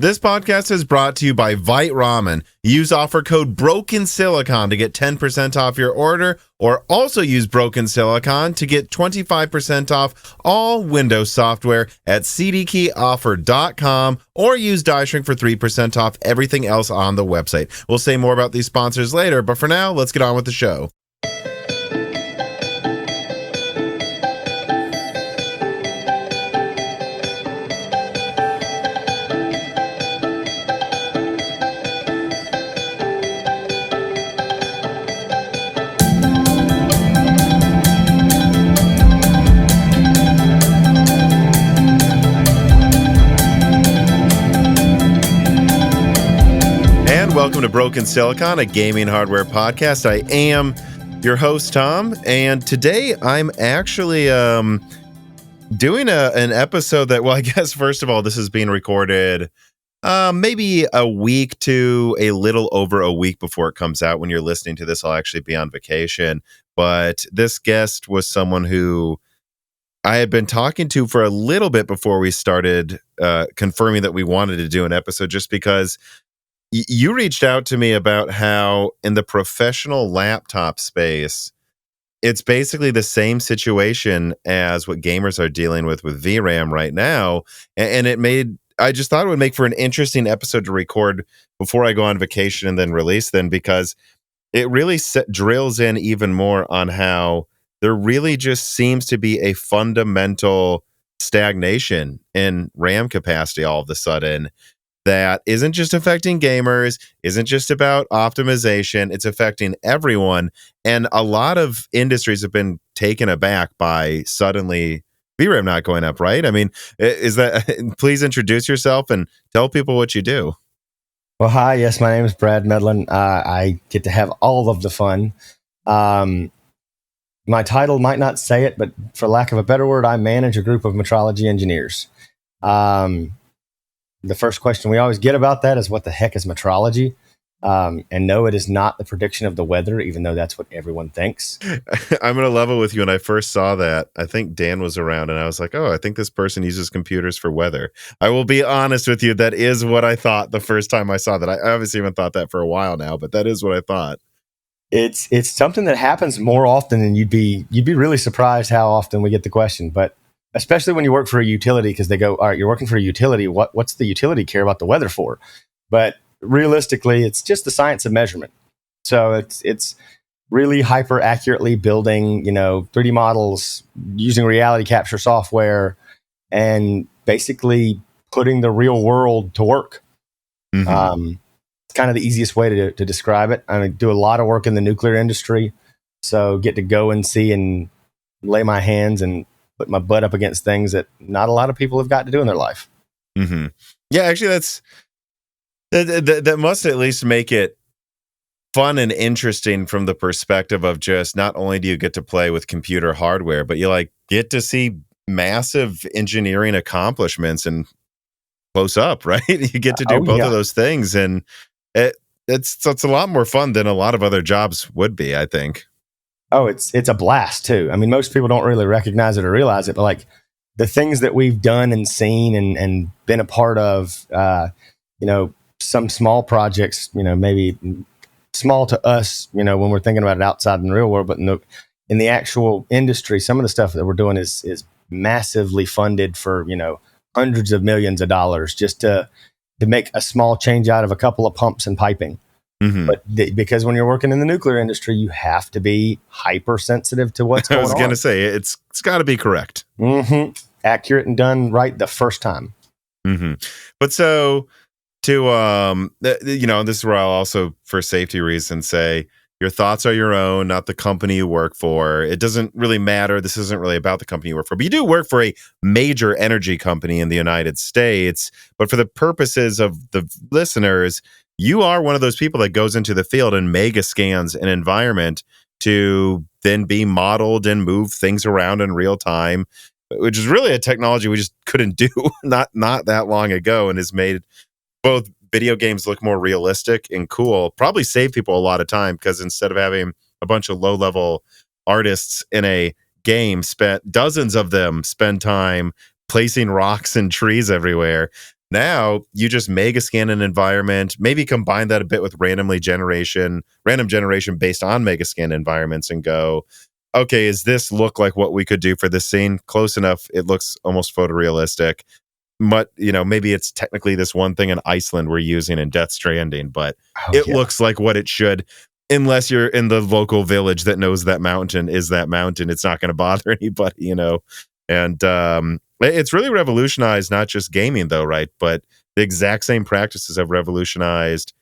This podcast is brought to you by Vite Ramen. Use offer code BROKENSILICON to get 10% off your order, or also use Broken Silicon to get 25% off all Windows software at cdkeyoffer.com, or use DieShrink for 3% off everything else on the website. We'll say more about these sponsors later, but for now, let's get on with the show. Welcome to Broken Silicon, a gaming hardware podcast. I am your host, Tom, and today I'm actually doing an episode that, well, I guess, first of all, this is being recorded maybe a week to a little over a week before it comes out. When you're listening to this, I'll actually be on vacation. But this guest was someone who I had been talking to for a little bit before we started confirming that we wanted to do an episode, just because you reached out to me about how in the professional laptop space, it's basically the same situation as what gamers are dealing with VRAM right now. And I just thought it would make for an interesting episode to record before I go on vacation and then release them, because it really drills in even more on how there really just seems to be a fundamental stagnation in RAM capacity all of a sudden. That isn't just affecting gamers, isn't just about optimization, it's affecting everyone. And a lot of industries have been taken aback by suddenly VRAM not going up, right? I mean, is that, please introduce yourself and tell people what you do. Well, hi, yes, my name is Brad Medlin. I get to have all of the fun. My title might not say it, but for lack of a better word, I manage a group of metrology engineers. The first question we always get about that is, what the heck is metrology? And no, it is not the prediction of the weather, even though that's what everyone thinks. I'm going to level with you. When I first saw that, I think Dan was around, and I was like, oh, I think this person uses computers for weather. I will be honest with you. That is what I thought the first time I saw that. I obviously haven't thought that for a while now, but that is what I thought. It's something that happens more often than you'd be really surprised how often we get the question. But especially when you work for a utility, because they go, all right, you're working for a utility. What's the utility care about the weather for? But realistically, it's just the science of measurement. So it's really hyper accurately building, 3D models using reality capture software and basically putting the real world to work. Mm-hmm. It's kind of the easiest way to describe it. I do a lot of work in the nuclear industry, so get to go and see and lay my hands and put my butt up against things that not a lot of people have got to do in their life. Mm-hmm. Yeah, actually, that must at least make it fun and interesting from the perspective of just, not only do you get to play with computer hardware, but you get to see massive engineering accomplishments and close up, right? You get to do both of those things, and it's a lot more fun than a lot of other jobs would be, I think. Oh, it's a blast too. I mean, most people don't really recognize it or realize it, but the things that we've done and seen and been a part of, some small projects, maybe small to us, when we're thinking about it outside in the real world, but in the actual industry, some of the stuff that we're doing is massively funded for, hundreds of millions of dollars just to make a small change out of a couple of pumps and piping. Mm-hmm. But because when you're working in the nuclear industry, you have to be hypersensitive to what's going on. I was going to say, it's got to be correct. Mm-hmm. Accurate and done right the first time. Mm-hmm. But so to, this is where I'll also, for safety reasons, say your thoughts are your own, not the company you work for. It doesn't really matter. This isn't really about the company you work for, but you do work for a major energy company in the United States. But for the purposes of the listeners, you are one of those people that goes into the field and mega scans an environment to then be modeled and move things around in real time, which is really a technology we just couldn't do not that long ago, and has made both video games look more realistic and cool. Probably save people a lot of time, because instead of having a bunch of low-level artists in a game, dozens of them spend time placing rocks and trees everywhere. Now you just mega scan an environment, maybe combine that a bit with random generation based on mega scan environments, and go, okay, is this look like what we could do for this scene? Close enough. It looks almost photorealistic. But, maybe it's technically this one thing in Iceland we're using in Death Stranding, but it looks like what it should. Unless you're in the local village that knows that mountain is that mountain, it's not going to bother anybody, And it's really revolutionized not just gaming, though, right? But the exact same practices have revolutionized,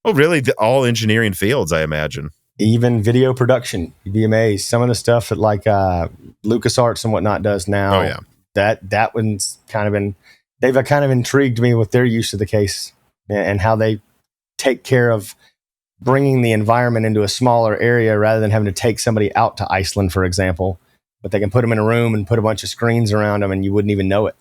really all engineering fields, I imagine. Even video production, you'd be amazed. Some of the stuff that like LucasArts and whatnot does now. Oh, yeah. That one's kind of been, they've kind of intrigued me with their use of the case and how they take care of bringing the environment into a smaller area rather than having to take somebody out to Iceland, for example. But they can put them in a room and put a bunch of screens around them and you wouldn't even know it.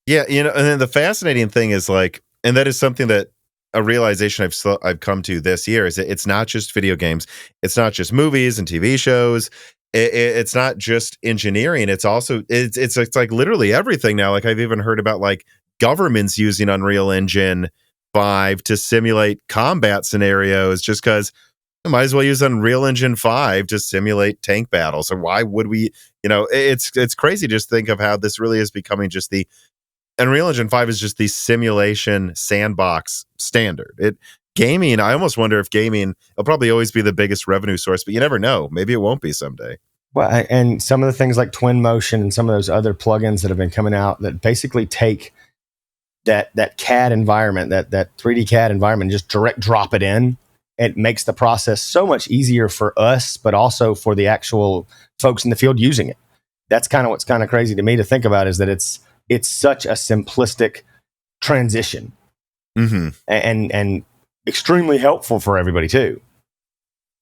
Yeah, and then the fascinating thing is and that is something that a realization I've come to this year is that it's not just video games, it's not just movies and TV shows, it's not just engineering. It's also it's like literally everything now. Like I've even heard about like governments using Unreal Engine 5 to simulate combat scenarios, just because I might as well use Unreal Engine 5 to simulate tank battles. So why would we? It's crazy to just think of how this really is becoming just the Unreal Engine 5 is just the simulation sandbox standard. Gaming, I almost wonder if gaming will probably always be the biggest revenue source, but you never know. Maybe it won't be someday. Well, and some of the things like Twin Motion and some of those other plugins that have been coming out that basically take that CAD environment, that 3D CAD environment, just direct drop it in. It makes the process so much easier for us, but also for the actual folks in the field using it. That's kind of what's kind of crazy to me to think about, is that it's such a simplistic transition, and extremely helpful for everybody too.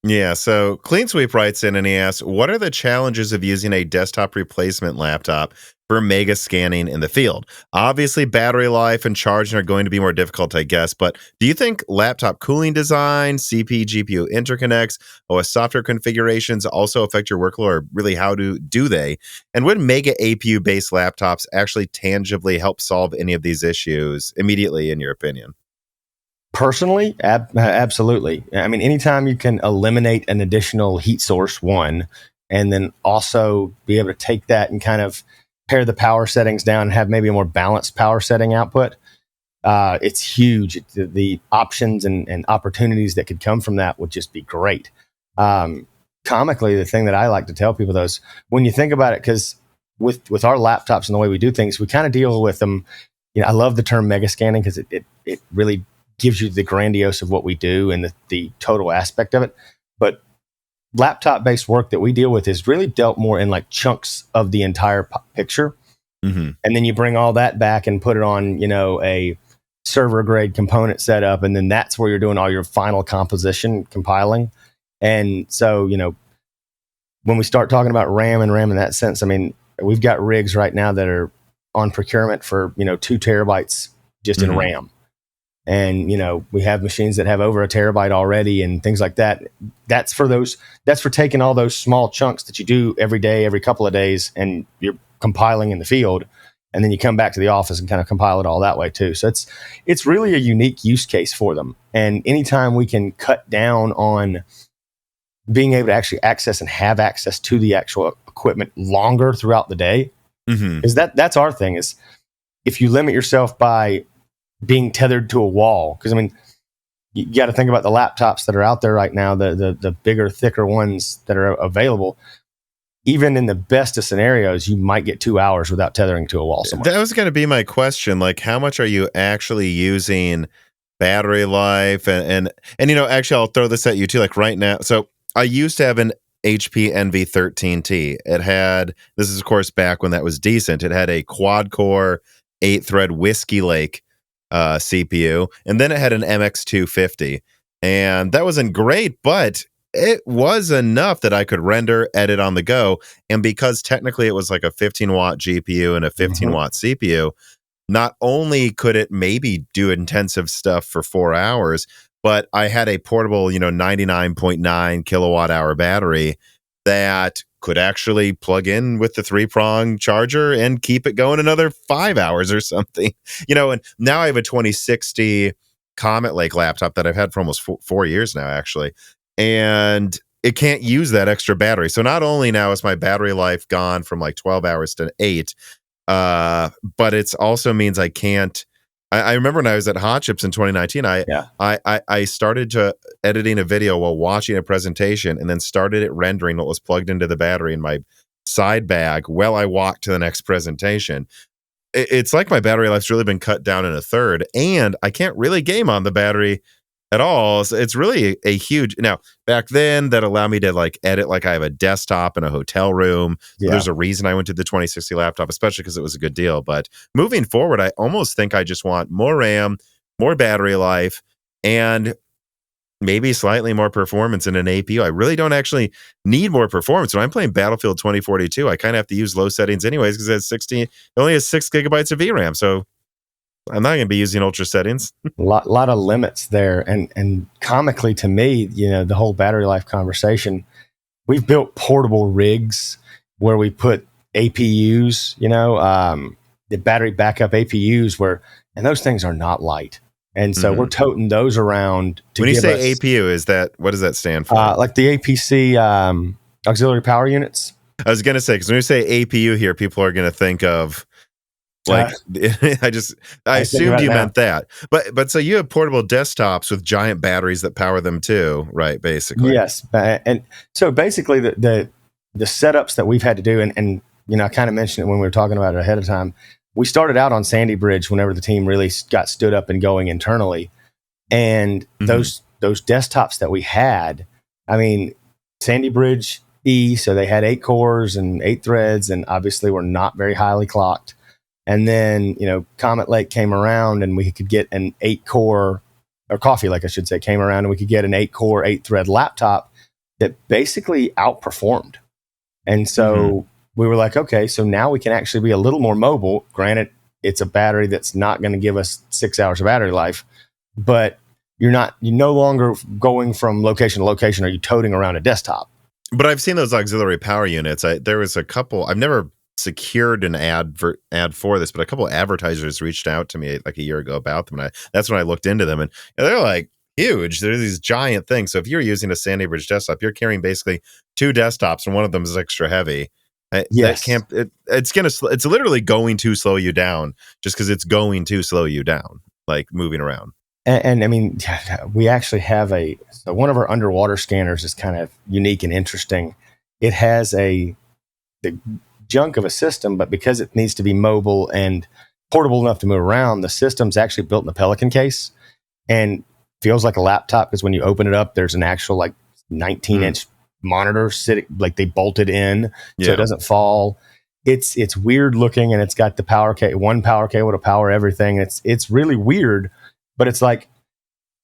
Yeah, so Clean Sweep writes in and he asks, what are the challenges of using a desktop replacement laptop for mega scanning in the field? Obviously, battery life and charging are going to be more difficult, I guess, but do you think laptop cooling design, CPU, GPU interconnects, OS software configurations also affect your workload, or really how do they? And would mega APU-based laptops actually tangibly help solve any of these issues immediately, in your opinion? Personally, absolutely. I mean, anytime you can eliminate an additional heat source, one, and then also be able to take that and kind of pare the power settings down and have maybe a more balanced power setting output, it's huge. The options and opportunities that could come from that would just be great. Comically, the thing that I like to tell people, though, is when you think about it, because with our laptops and the way we do things, we kind of deal with them. I love the term mega scanning because it really gives you the grandiose of what we do and the total aspect of it. But laptop-based work that we deal with is really dealt more in like chunks of the entire picture. And then you bring all that back and put it on, a server-grade component setup, and then that's where you're doing all your final composition, compiling. And so, when we start talking about RAM in that sense, I mean, we've got rigs right now that are on procurement for, 2 terabytes just in RAM. And, we have machines that have over 1 terabyte already and things like that. That's for taking all those small chunks that you do every day, every couple of days, and you're compiling in the field. And then you come back to the office and kind of compile it all that way too. So it's really a unique use case for them. And anytime we can cut down on being able to actually access and have access to the actual equipment longer throughout the day, is that's our thing, is if you limit yourself by being tethered to a wall, because I mean, you got to think about the laptops that are out there right now, the bigger, thicker ones that are available. Even in the best of scenarios, you might get 2 hours without tethering to a wall somewhere. That was going to be my question. Like, how much are you actually using battery life? And actually, I'll throw this at you too. Like right now, so I used to have an HP NV13T. It had, this is of course back when that was decent. It had a quad core 8-thread Whiskey Lake CPU, and then it had an MX250, and that wasn't great, but it was enough that I could render, edit on the go. And because technically it was like a 15-watt GPU and a 15-watt CPU, not only could it maybe do intensive stuff for 4 hours, but I had a portable, 99.9 kilowatt hour battery that could actually plug in with the 3-prong charger and keep it going another 5 hours or something. And now I have a 2060 Comet Lake laptop that I've had for almost 4 years now, actually. And it can't use that extra battery. So not only now is my battery life gone from like 12 hours to 8, but it also means I can't. I remember when I was at Hot Chips in 2019, I started to editing a video while watching a presentation and then started it rendering what was plugged into the battery in my side bag while I walked to the next presentation. It's like my battery life's really been cut down in a third, and I can't really game on the battery at all. So it's really a huge. Now, back then, that allowed me to like edit like I have a desktop in a hotel room. So there's a reason I went to the 2060 laptop, especially because it was a good deal. But moving forward, I almost think I just want more RAM, more battery life, and maybe slightly more performance in an APU. I really don't actually need more performance. When I'm playing Battlefield 2042, I kind of have to use low settings anyways because it only has 6 gigabytes of VRAM. So I'm not going to be using ultra settings. lot of limits there. And comically to me, the whole battery life conversation, we've built portable rigs where we put APUs, the battery backup APUs and those things are not light. And so we're toting those around. When you say APU, what does that stand for? Like the APC auxiliary power units. I was going to say, because when you say APU here, people are going to think of like, I assumed you meant that. But so you have portable desktops with giant batteries that power them too, right? Basically. Yes. And so basically the setups that we've had to do, and I kind of mentioned it when we were talking about it ahead of time. We started out on Sandy Bridge whenever the team really got stood up and going internally. And those desktops that we had, I mean, Sandy Bridge E, so they had 8 cores and 8 threads, and obviously were not very highly clocked. And then, Comet Lake came around and we could get an 8-core, or Coffee Lake, I should say, came around and we could get an 8-core, 8-thread laptop that basically outperformed. And so we were like, okay, so now we can actually be a little more mobile. Granted, it's a battery that's not going to give us 6 hours of battery life, but you're no longer going from location to location. Are you toting around a desktop? But I've seen those auxiliary power units. There was a couple. I've never secured an ad for this, but a couple of advertisers reached out to me like a year ago about them, and that's when I looked into them, and they're like huge. They're these giant things. So if you're using a Sandy Bridge desktop, you're carrying basically 2 desktops, and one of them is extra heavy. Yes. It's literally going to slow you down just because it's going to slow you down, like moving around. And I mean, we actually have one of our underwater scanners is kind of unique and interesting. It has the junk of a system, but because it needs to be mobile and portable enough to move around, the system's actually built in a Pelican case and feels like a laptop because when you open it up, there's an actual like 19-inch monitor sitting, like they bolted in so it doesn't fall. It's weird looking, and it's got the one power cable to power everything. It's really weird, but it's like,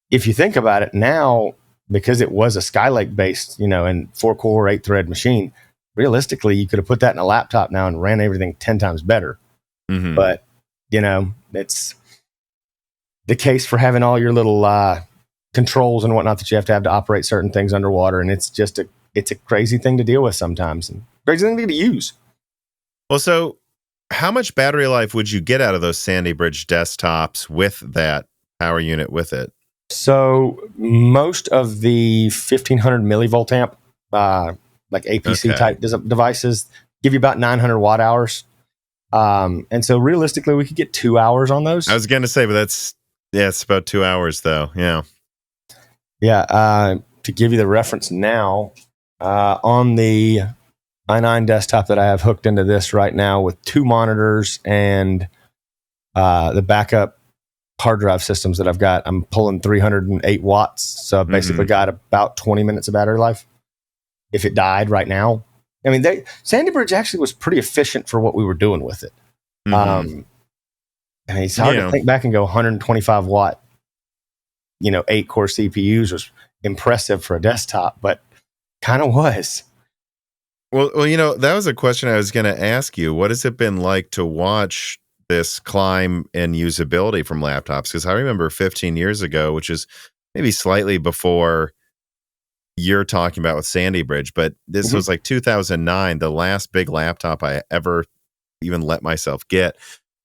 if you think about it now, because it was a Skylake based, and 4-core, 8-thread machine, realistically, you could have put that in a laptop now and ran everything 10 times better. But, it's the case for having all your little controls and whatnot that you have to operate certain things underwater. And it's just it's a crazy thing to deal with sometimes, and crazy thing to use. Well, so how much battery life would you get out of those Sandy Bridge desktops with that power unit with it? So most of the 1500 millivolt amp, like APC type devices, give you about 900 watt hours. And so realistically, we could get 2 hours on those. I was going to say, but it's about 2 hours though. Yeah. Yeah. To give you the reference now, on the i9 desktop that I have hooked into this right now with 2 monitors and the backup hard drive systems that I've got, I'm pulling 308 watts. So I've basically got about 20 minutes of battery life. If it died right now, I mean, Sandy Bridge actually was pretty efficient for what we were doing with it. I mean, it's hard to think back and go 125 watt, 8-core CPUs was impressive for a desktop, but kind of was. Well, that was a question I was going to ask you. What has it been like to watch this climb in usability from laptops? Because I remember 15 years ago, which is maybe slightly before, you're talking about with Sandy Bridge, but this was like 2009, the last big laptop I ever even let myself get.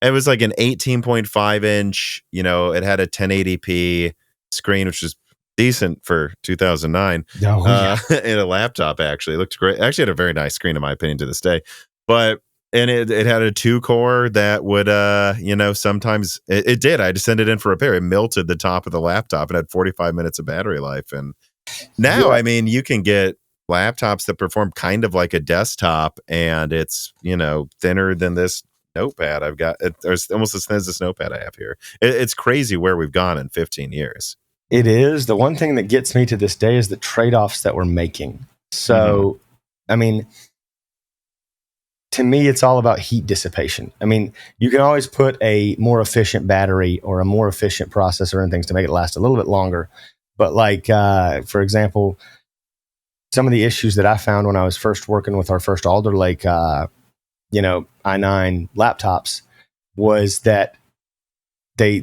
It was like an 18.5 inch, it had a 1080p screen, which was decent for 2009. In a laptop, actually. It looked great. Actually had a very nice screen, in my opinion, to this day. But and it had a 2-core that would sometimes it did. I had to send it in for repair. It melted the top of the laptop and had 45 minutes of battery life. And now, I mean, you can get laptops that perform kind of like a desktop, and it's thinner than this notepad I've got. It's almost as thin as this notepad I have here. It's crazy where we've gone in 15 years. It is. The one thing that gets me to this day is the trade-offs that we're making. So, I mean, to me, it's all about heat dissipation. I mean, you can always put a more efficient battery or a more efficient processor and things to make it last a little bit longer. But like, for example, some of the issues that I found when I was first working with our first Alder Lake, i9 laptops was that the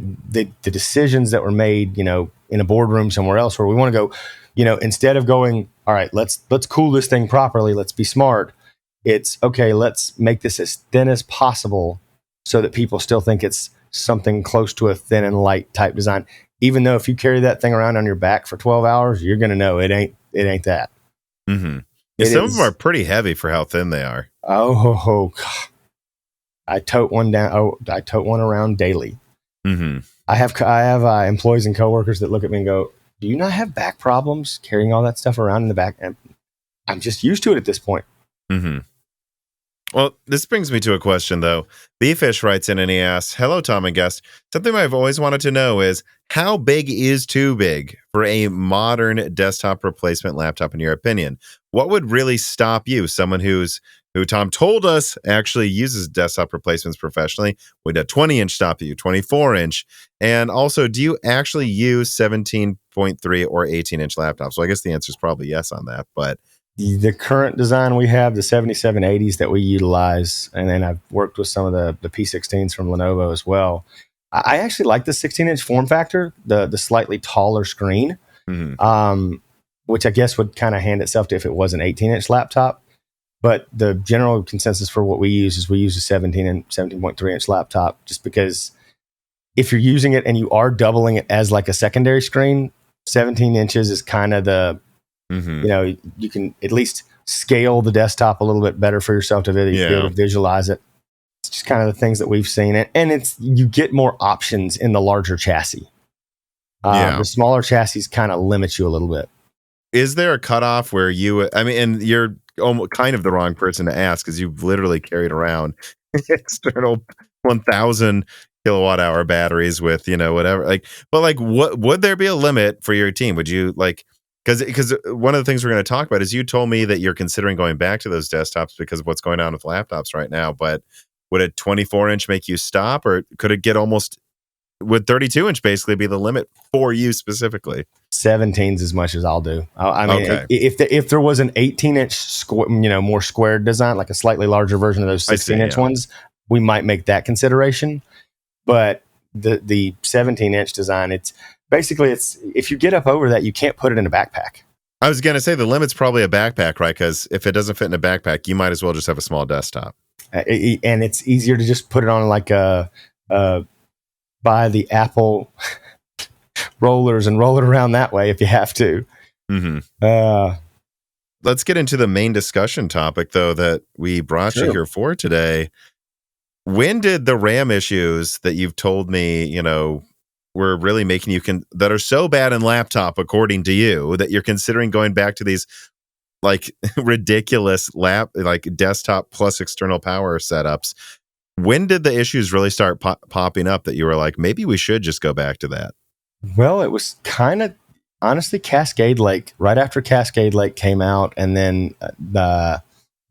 decisions that were made, in a boardroom somewhere else where we want to go, instead of going, all right, let's cool this thing properly, let's be smart. It's okay, let's make this as thin as possible so that people still think it's something close to a thin and light type design. Even though if you carry that thing around on your back for 12 hours, you're going to know it ain't that. Mm-hmm. Yeah, some of them are pretty heavy for how thin they are. Oh, God. I tote one around daily. Mm-hmm. I have employees and coworkers that look at me and go, "Do you not have back problems carrying all that stuff around in the back?" And I'm just used to it at this point. Mm-hmm. Well, this brings me to a question, though. Beefish writes in and he asks, "Hello, Tom and guest. Something I've always wanted to know is how big is too big for a modern desktop replacement laptop, in your opinion? What would really stop you, someone who Tom told us actually uses desktop replacements professionally? Would a 20-inch stop you, 24-inch? And also, do you actually use 17.3 or 18-inch laptops?" Well, I guess the answer is probably yes on that, but the current design we have, the 7780s that we utilize, and then I've worked with some of the P16s from Lenovo as well. I actually like the 16-inch form factor, the slightly taller screen, which I guess would kind of hand itself to if it was an 18-inch laptop. But the general consensus for what we use is we use a 17 and 17.3-inch laptop, just because if you're using it and you are doubling it as like a secondary screen, 17 inches is kind of the you can at least scale the desktop a little bit better for yourself to be able to visualize it. It's just kind of the things that we've seen. And you get more options in the larger chassis. The smaller chassis kind of limits you a little bit. Is there a cutoff where and you're almost kind of the wrong person to ask because you've literally carried around external 1,000 kilowatt hour batteries with, whatever. But what would there be a limit for your team? Would you because one of the things we're going to talk about is you told me that you're considering going back to those desktops because of what's going on with laptops right now. But would a 24-inch make you stop, or could it get would 32-inch basically be the limit for you specifically? 17's as much as I'll do. I mean, if there was an 18-inch more squared design, like a slightly larger version of those 16-inch ones, we might make that consideration. But the 17-inch design, it's if you get up over that, you can't put it in a backpack. I was going to say the limit's probably a backpack, right? Because if it doesn't fit in a backpack, you might as well just have a small desktop. And it's easier to just put it on like buy the Apple rollers and roll it around that way if you have to. Mm-hmm. Let's get into the main discussion topic, though, that we brought you here for today. When did the RAM issues that you've told me, were really making you that are so bad in laptop, according to you, that you're considering going back to these ridiculous desktop plus external power setups? When did the issues really start popping up that you were like, maybe we should just go back to that? Well, it was kind of honestly Cascade Lake. Right after Cascade Lake came out, and then the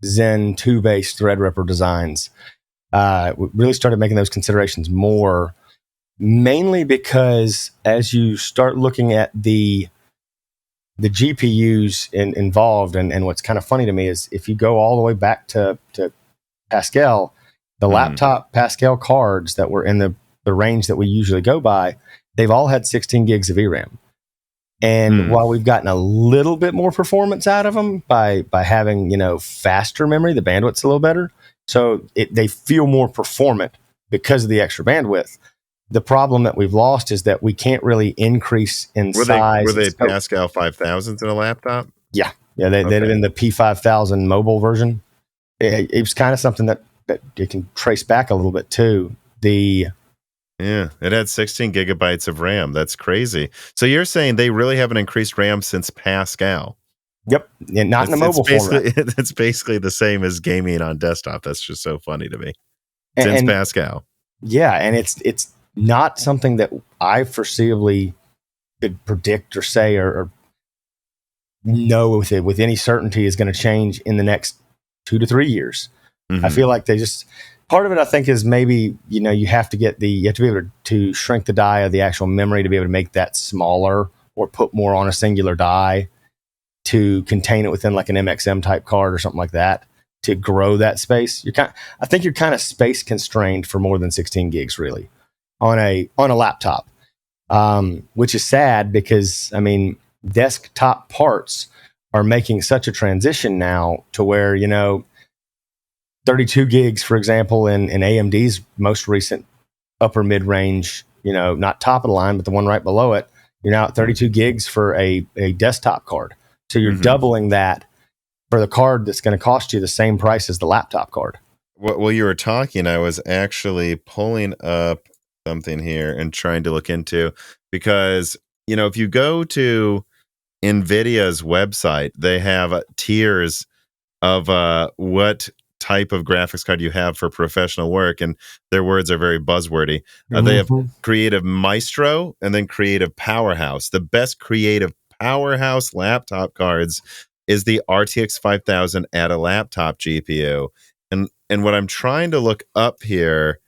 Zen 2 based Threadripper designs, we really started making those considerations more. Mainly because as you start looking at the GPUs involved, and what's kind of funny to me is if you go all the way back to Pascal, the laptop Pascal cards that were in the range that we usually go by, they've all had 16 gigs of VRAM. And while we've gotten a little bit more performance out of them by having, faster memory, the bandwidth's a little better. So they feel more performant because of the extra bandwidth. The problem that we've lost is that we can't really increase in size. Were they Pascal 5000s in a laptop? Yeah. They'd have been the P5000 mobile version. It was kind of something that you can trace back a little bit too. Yeah, it had 16 gigabytes of RAM. That's crazy. So you're saying they really haven't increased RAM since Pascal? Yep, and not in the mobile format. It's basically the same as gaming on desktop. That's just so funny to me. Since Pascal. Yeah, and it's not something that I foreseeably could predict or say or know with any certainty is going to change in the next 2 to 3 years. Mm-hmm. I feel like part of it, I think, is maybe, you have to be able to shrink the die of the actual memory to be able to make that smaller or put more on a singular die to contain it within like an MXM type card or something like that to grow that space. I think you're kind of space constrained for more than 16 gigs really on a laptop, which is sad because, desktop parts are making such a transition now to where, 32 gigs, for example, in AMD's most recent upper mid-range, not top of the line, but the one right below it, you're now at 32 gigs for a desktop card. So you're doubling that for the card that's going to cost you the same price as the laptop card. While you were talking, I was actually pulling up something here and trying to look into, because, if you go to Nvidia's website, they have tiers of what type of graphics card you have for professional work, and their words are very buzzwordy. They have Creative Maestro and then Creative Powerhouse. The best Creative Powerhouse laptop cards is the RTX 5000 at a laptop GPU. And what I'm trying to look up here,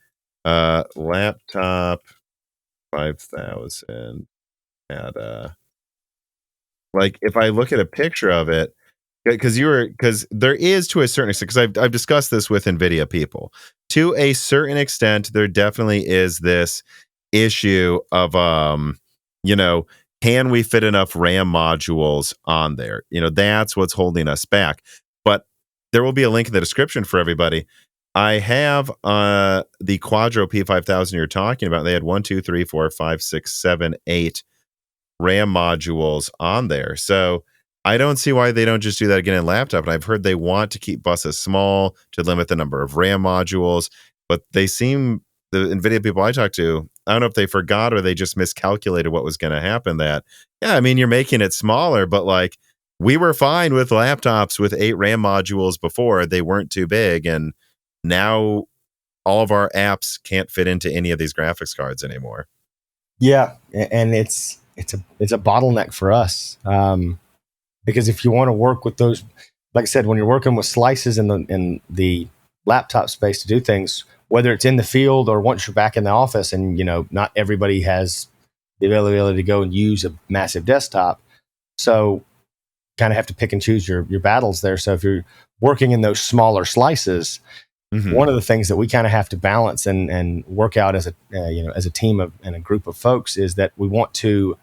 laptop 5000 at like, if I look at a picture of it, because there is, to a certain extent, because I've discussed this with Nvidia people, to a certain extent, there definitely is this issue of can we fit enough RAM modules on there? That's what's holding us back. But there will be a link in the description for everybody. I have the Quadro P5000 you're talking about. They had 1, 2, 3, 4, 5, 6, 7, 8 RAM modules on there. So I don't see why they don't just do that again in laptop. And I've heard they want to keep buses small to limit the number of RAM modules, but the NVIDIA people I talked to, I don't know if they forgot or they just miscalculated what was going to happen. You're making it smaller, but like, we were fine with laptops with 8 RAM modules before. They weren't too big. And now all of our apps can't fit into any of these graphics cards anymore. Yeah. And it's a bottleneck for us. Because if you want to work with those, like I said, when you're working with slices in the laptop space to do things, whether it's in the field or once you're back in the office and, not everybody has the availability to go and use a massive desktop. So kind of have to pick and choose your battles there. So if you're working in those smaller slices, one of the things that we kind of have to balance and work out as a team and a group of folks is that we want to,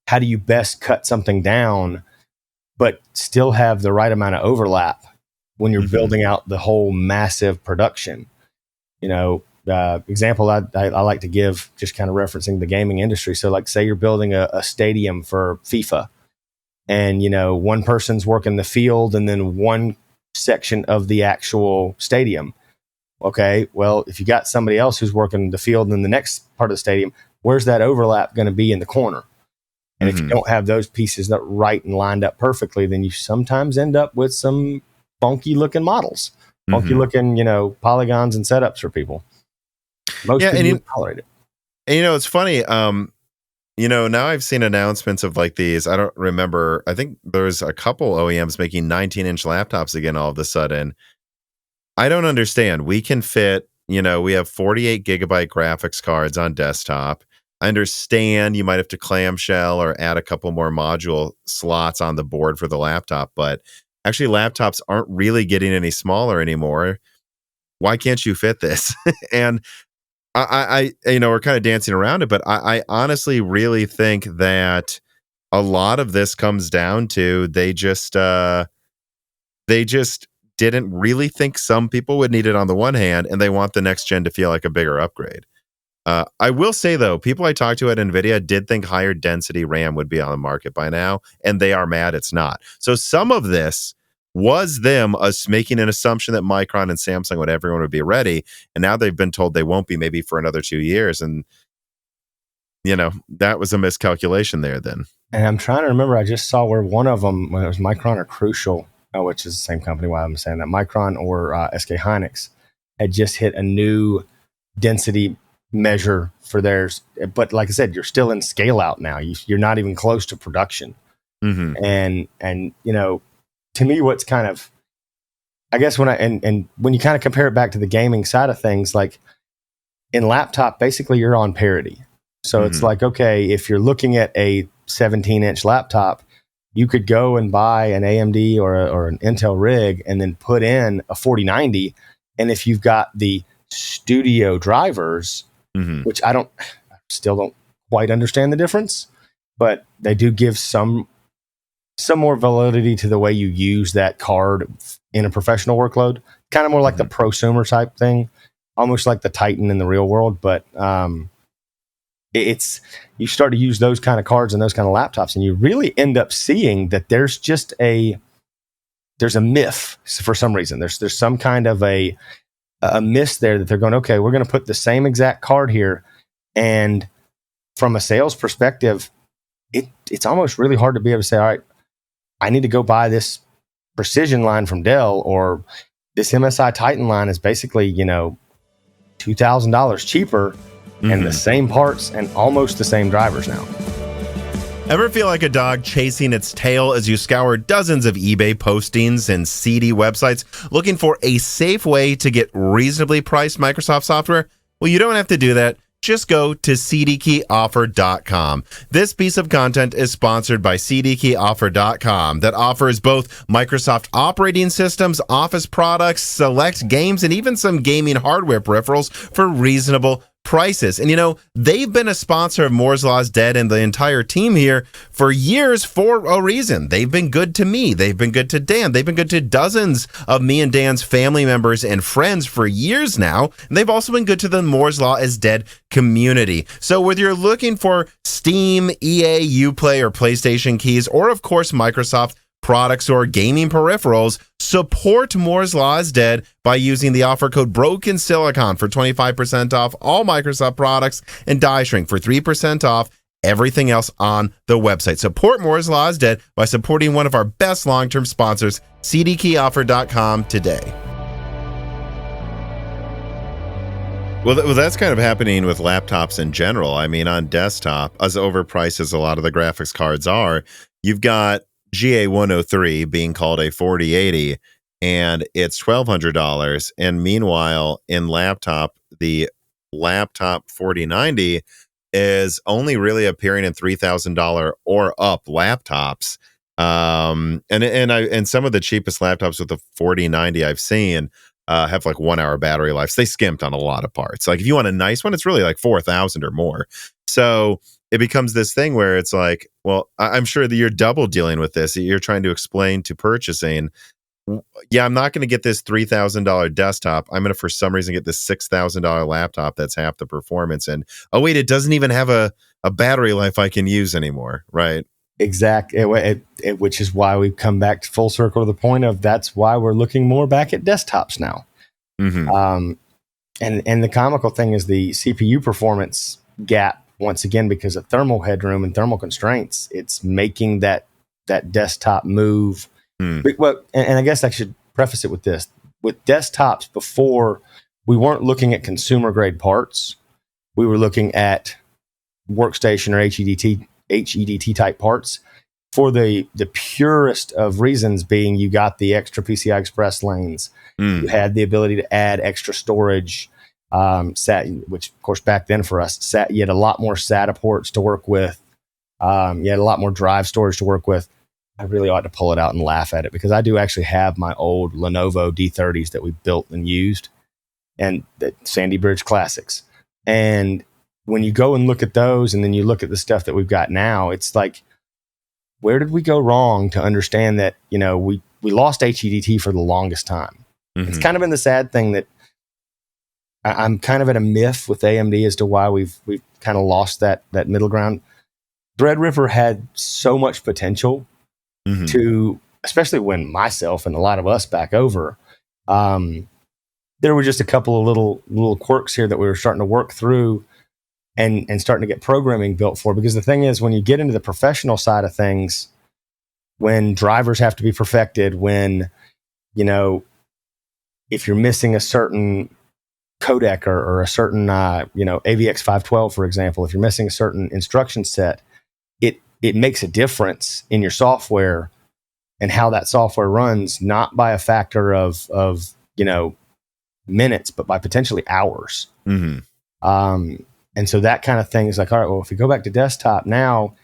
how do you best cut something down, but still have the right amount of overlap when you're building out the whole massive production? Example I like to give, just kind of referencing the gaming industry. So like, say you're building a stadium for FIFA and, one person's working the field and then one section of the actual stadium. Okay, well, if you got somebody else who's working the field and then the next part of the stadium, where's that overlap going to be in the corner? And if you don't have those pieces that right and lined up perfectly, then you sometimes end up with some funky looking models, funky looking, polygons and setups for people. Most people tolerate it. And it's funny. Now I've seen announcements of like these. I don't remember. I think there's a couple OEMs making 19-inch laptops again all of a sudden. I don't understand. We can fit, we have 48 gigabyte graphics cards on desktop. I understand you might have to clamshell or add a couple more module slots on the board for the laptop, but actually laptops aren't really getting any smaller anymore. Why can't you fit this? And I we're kind of dancing around it, but I honestly really think that a lot of this comes down to they just didn't really think some people would need it on the one hand, and they want the next gen to feel like a bigger upgrade. I will say, though, people I talked to at NVIDIA did think higher density RAM would be on the market by now, and they are mad it's not. So some of this was them us making an assumption that Micron and Samsung everyone would be ready, and now they've been told they won't be maybe for another 2 years, and that was a miscalculation there then. And I'm trying to remember, I just saw where one of them, when it was Micron or Crucial, which is the same company, why I'm saying that, Micron or SK Hynix, had just hit a new density measure for theirs. But like I said, you're still in scale out now. You're not even close to production. Mm-hmm. And to me, what's kind of, I guess when you kind of compare it back to the gaming side of things, like in laptop, basically you're on parity. So it's like, okay, if you're looking at a 17-inch laptop, you could go and buy an AMD or an Intel rig and then put in a 4090. And if you've got the studio drivers, which I still don't quite understand the difference, but they do give some more validity to the way you use that card in a professional workload. Kind of more like the prosumer type thing, almost like the Titan in the real world. But you start to use those kind of cards and those kind of laptops, and you really end up seeing that there's a myth for some reason. There's some kind of a miss there that they're going, okay, we're going to put the same exact card here. And from a sales perspective, it's almost really hard to be able to say, all right, I need to go buy this Precision line from Dell, or this MSI Titan line is basically, $2,000 cheaper and the same parts and almost the same drivers now. Ever feel like a dog chasing its tail as you scour dozens of eBay postings and CD websites looking for a safe way to get reasonably priced Microsoft software? Well, you don't have to do that. Just go to cdkeyoffer.com. This piece of content is sponsored by cdkeyoffer.com that offers both Microsoft operating systems, Office products, select games, and even some gaming hardware peripherals for reasonable prices. And they've been a sponsor of Moore's Law is Dead and the entire team here for years for a reason. They've been good to me. They've been good to Dan. They've been good to dozens of me and Dan's family members and friends for years now. And they've also been good to the Moore's Law is Dead community. So whether you're looking for Steam, EA, Uplay, or PlayStation keys, or of course Microsoft products or gaming peripherals, support Moore's Law is Dead by using the offer code BrokenSilicon for 25% off all Microsoft products and Die Shrink for 3% off everything else on the website. Support Moore's Law is Dead by supporting one of our best long-term sponsors, cdkeyoffer.com today. Well, that's kind of happening with laptops in general. I mean, on desktop, as overpriced as a lot of the graphics cards are, you've got GA103 being called a 4080, and it's $1,200. And meanwhile, in laptop, the laptop 4090 is only really appearing in $3,000 or up laptops. And some of the cheapest laptops with the 4090 I've seen have like 1 hour battery life. So they skimped on a lot of parts. Like if you want a nice one, it's really like 4,000 or more. So it becomes this thing where it's like, well, I'm sure that you're double dealing with this. You're trying to explain to purchasing, yeah, I'm not going to get this $3,000 desktop. I'm going to, for some reason, get this $6,000 laptop that's half the performance. And, oh, wait, it doesn't even have a battery life I can use anymore, right? Exactly, which is why we've come back to full circle to the point of that's why we're looking more back at desktops now. And the comical thing is the CPU performance gap, once again, because of thermal headroom and thermal constraints, it's making that desktop move. Well, and I guess I should preface it with this. With desktops before, we weren't looking at consumer grade parts. We were looking at workstation or HEDT type parts for the purest of reasons, being you got the extra PCI Express lanes. You had the ability to add extra storage, which of course back then for us, you had a lot more SATA ports to work with. You had a lot more drive storage to work with. I really ought to pull it out and laugh at it, because I do actually have my old Lenovo D30s that we built and used, and the Sandy Bridge Classics. And when you go and look at those, and then you look at the stuff that we've got now, it's like where did we go wrong to understand that, we lost HEDT for the longest time. It's kind of been the sad thing that I'm kind of at a myth with AMD as to why we've kind of lost that middle ground. Threadripper had so much potential to, especially when myself and a lot of us back over, there were just a couple of little quirks here that we were starting to work through and starting to get programming built for. Because the thing is, when you get into the professional side of things, when drivers have to be perfected, when, if you're missing a certain codec or a certain, AVX 512, for example, if you're missing a certain instruction set, it makes a difference in your software and how that software runs, not by a factor of minutes, but by potentially hours. And so that kind of thing is like, all right, well, if we go back to desktop now,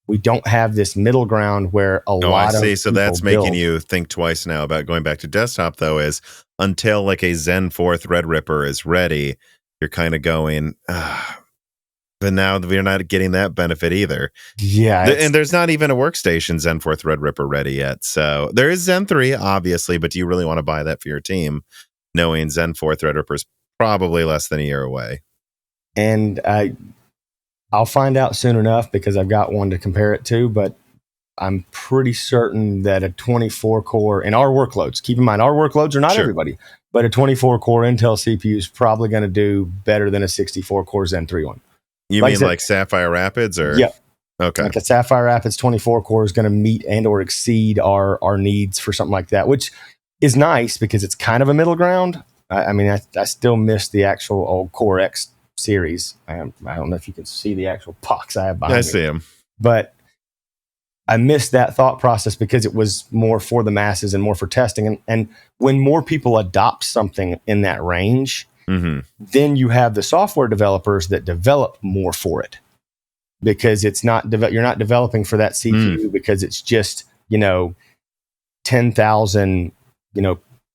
we don't have this middle ground where a lot of people So that's build. making you think twice now about going back to desktop, though, is until like a Zen 4 Threadripper is ready, you're kind of going, but now we're not getting that benefit either. Yeah. And there's not even a workstation Zen 4 Threadripper ready yet. So there is Zen 3, obviously, but do you really want to buy that for your team, knowing Zen 4 Threadripper is probably less than a year away? And I'll find out soon enough because I've got one to compare it to, but I'm pretty certain that a 24 core in our workloads, keep in mind, our workloads are not everybody, but a 24 core Intel CPU is probably going to do better than a 64 core Zen 3 one. You mean like Sapphire Rapids or? Yeah. Okay. Like a Sapphire Rapids 24 core is going to meet and or exceed our needs for something like that, which is nice because it's kind of a middle ground. I still miss the actual old Core X series. I don't know if you can see the actual box I have behind me. I see them. But I missed that thought process because it was more for the masses and more for testing. And when more people adopt something in that range, then you have the software developers that develop more for it because it's not you're not developing for that CPU because it's just 10,000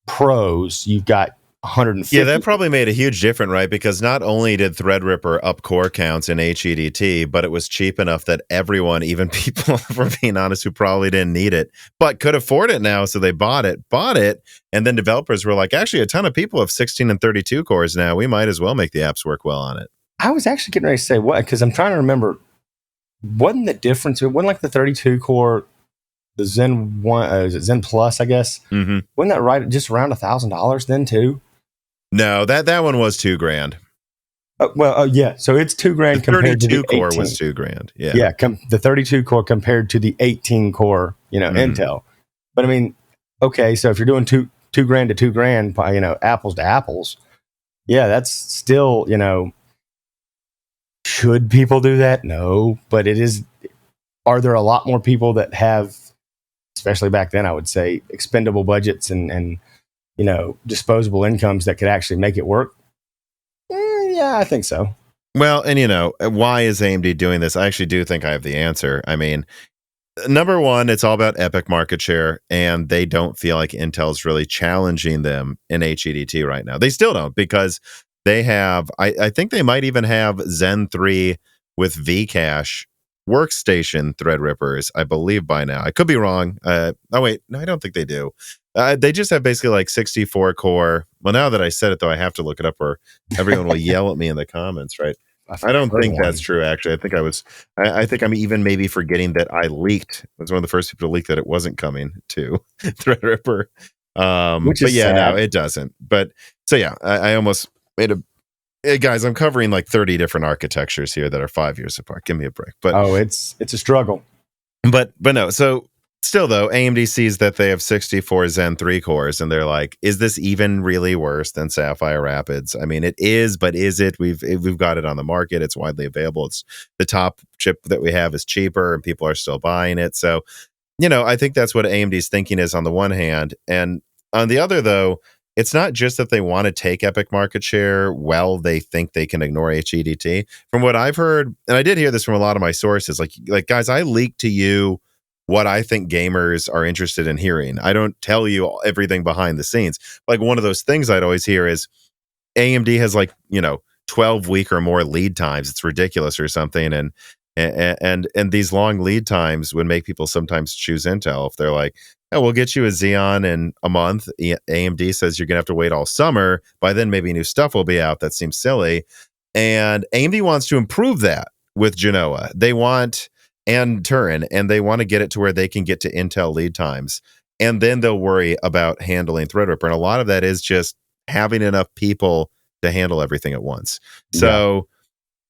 pros. You've got 150. Yeah, that probably made a huge difference, right? Because not only did Threadripper up core counts in HEDT, but it was cheap enough that everyone, even people, for being honest, who probably didn't need it, but could afford it now, so they bought it, and then developers were like, actually, a ton of people have 16 and 32 cores now. We might as well make the apps work well on it. I was actually getting ready to say what, because I'm trying to remember, wasn't the difference, it wasn't like the 32 core, the Zen 1, is it Zen Plus, I guess? Wasn't that right, just around $1,000 then too? No, that one was $2,000. Yeah. So it's $2,000 compared to the 32 core 18. was $2,000. Yeah. Yeah. The 32 core compared to the 18 core, Intel. But I mean, okay. So if you're doing $2,000 to $2,000, apples to apples, yeah, that's still, should people do that? No, but it is. Are there a lot more people that have, especially back then, I would say, expendable budgets and disposable incomes that could actually make it work? Yeah, I think so. Well, and why is AMD doing this? I actually do think I have the answer. I mean, number one, it's all about epic market share, and they don't feel like Intel's really challenging them in HEDT right now. They still don't, because they have, I think they might even have Zen 3 with Vcache workstation Threadrippers, I believe, by now. I could be wrong. No, I don't think they do. They just have basically like 64 core. Well, now that I said it, though, I have to look it up or everyone will yell at me in the comments, right? I don't think that's true, actually. I think I'm even maybe forgetting that I leaked. I was one of the first people to leak that it wasn't coming to Threadripper. Which is sad. No, it doesn't. But so, yeah, I almost made Hey guys, I'm covering like 30 different architectures here that are 5 years apart. Give me a break. But it's a struggle. But no, so still though, AMD sees that they have 64 Zen 3 cores and they're like, is this even really worse than Sapphire Rapids? I mean, it is, but is it? We've got it on the market. It's widely available. It's the top chip that we have is cheaper and people are still buying it. So, I think that's what AMD's thinking is on the one hand. And on the other though, it's not just that they want to take epic market share while they think they can ignore HEDT. From what I've heard, and I did hear this from a lot of my sources, like guys, I leak to you what I think gamers are interested in hearing. I don't tell you everything behind the scenes. Like one of those things I'd always hear is AMD has 12-week or more lead times. It's ridiculous or something. And And these long lead times would make people sometimes choose Intel if they're like, oh, we'll get you a Xeon in a month. AMD says you're gonna have to wait all summer. By then, maybe new stuff will be out. That seems silly. And AMD wants to improve that with Genoa. They want and Turin, and they want to get it to where they can get to Intel lead times. And then they'll worry about handling Threadripper. And a lot of that is just having enough people to handle everything at once. So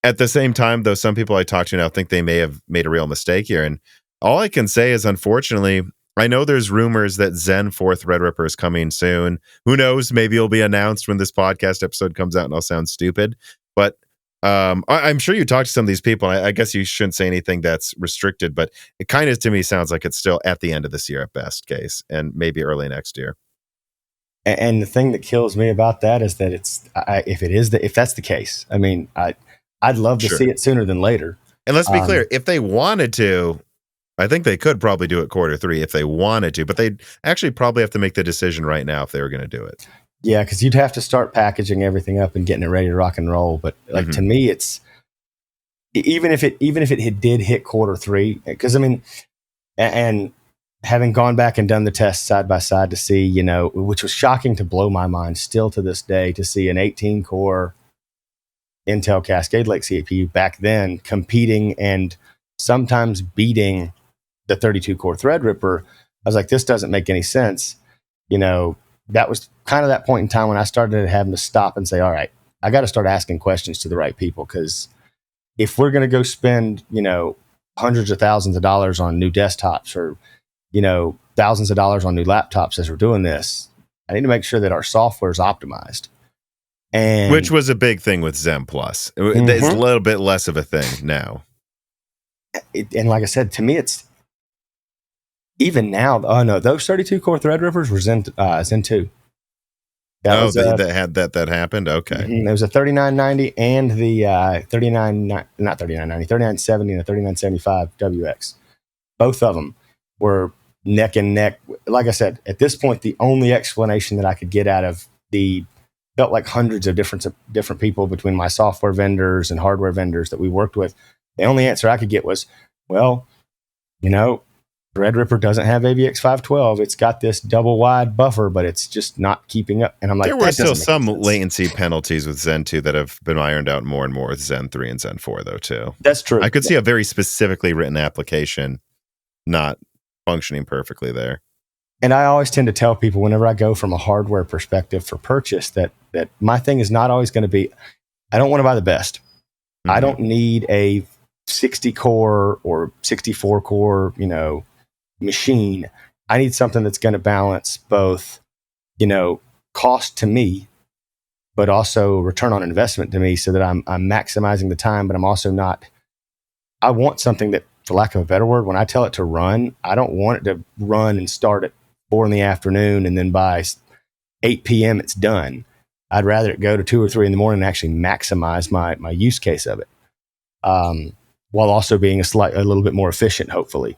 at the same time, though, some people I talk to now think they may have made a real mistake here. And all I can say is, unfortunately, I know there's rumors that Zen 4 Threadripper is coming soon. Who knows? Maybe it'll be announced when this podcast episode comes out and I'll sound stupid. But I'm sure you talked to some of these people. I guess you shouldn't say anything that's restricted, but it kind of to me sounds like it's still at the end of this year at best case, and maybe early next year. And the thing that kills me about that is that if that's the case, I mean, I'd love to see it sooner than later. And let's be clear, if they wanted to, I think they could probably do it Q3 if they wanted to, but they'd actually probably have to make the decision right now if they were going to do it. Yeah, because you'd have to start packaging everything up and getting it ready to rock and roll. But like to me, it's even if it did hit Q3, because I mean, and having gone back and done the tests side by side to see, you know, which was shocking to blow my mind still to this day, to see an 18-core Intel Cascade Lake CPU back then competing and sometimes beating the 32-core Threadripper. I was like, this doesn't make any sense, you know. That was kind of that point in time when I started having to stop and say, all right, I got to start asking questions to the right people. Because if we're going to go spend, you know, hundreds of thousands of dollars on new desktops or, you know, thousands of dollars on new laptops as we're doing this, I need to make sure that our software is optimized. And which was a big thing with Zen Plus. It's a little bit less of a thing now. And like I said, to me, it's even now. Oh no, those 32-core Threadrippers were Zen 2. That happened. Okay, There was a 3990 and the 3970 and a 3975 WX. Both of them were neck and neck. Like I said, at this point, the only explanation that I could get out of felt like hundreds of different people between my software vendors and hardware vendors that we worked with. The only answer I could get was, well, you know, Threadripper doesn't have AVX 512. It's got this double wide buffer, but it's just not keeping up. And I'm like, there were still some latency penalties with Zen 2 that have been ironed out more and more with Zen 3 and Zen 4, though, too. That's true. I could see a very specifically written application not functioning perfectly there. And I always tend to tell people whenever I go from a hardware perspective for purchase that my thing is not always going to be, I don't want to buy the best. I don't need a 60-core or 64-core, you know, machine. I need something that's going to balance both, you know, cost to me, but also return on investment to me, so that I'm maximizing the time, but I'm also not. I want something that, for lack of a better word, when I tell it to run, I don't want it to run and start at 4 in-the-afternoon and then by 8 p.m. it's done. I'd rather it go to 2 or 3 in the morning and actually maximize my use case of it, while also being a little bit more efficient, hopefully.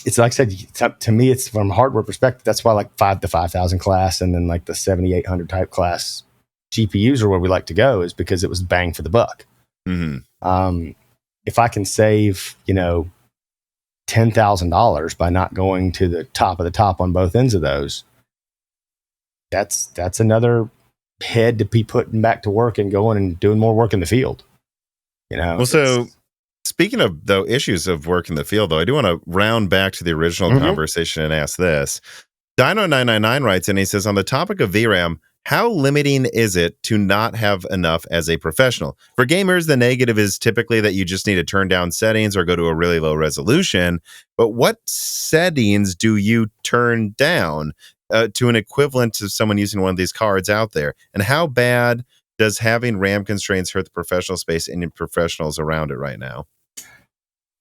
It's like I said, to me, it's from a hardware perspective. That's why like the 5000 class and then like the 7800 type class GPUs are where we like to go, is because it was bang for the buck. If I can save, you know, $10,000 by not going to the top of the top on both ends of those, that's another head to be putting back to work and going and doing more work in the field. You know. Well, so speaking of the issues of work in the field, though, I do want to round back to the original conversation and ask this. Dino999 writes, and he says, on the topic of VRAM, how limiting is it to not have enough as a professional? For gamers, the negative is typically that you just need to turn down settings or go to a really low resolution. But what settings do you turn down to an equivalent to someone using one of these cards out there? And how bad does having RAM constraints hurt the professional space and your professionals around it right now?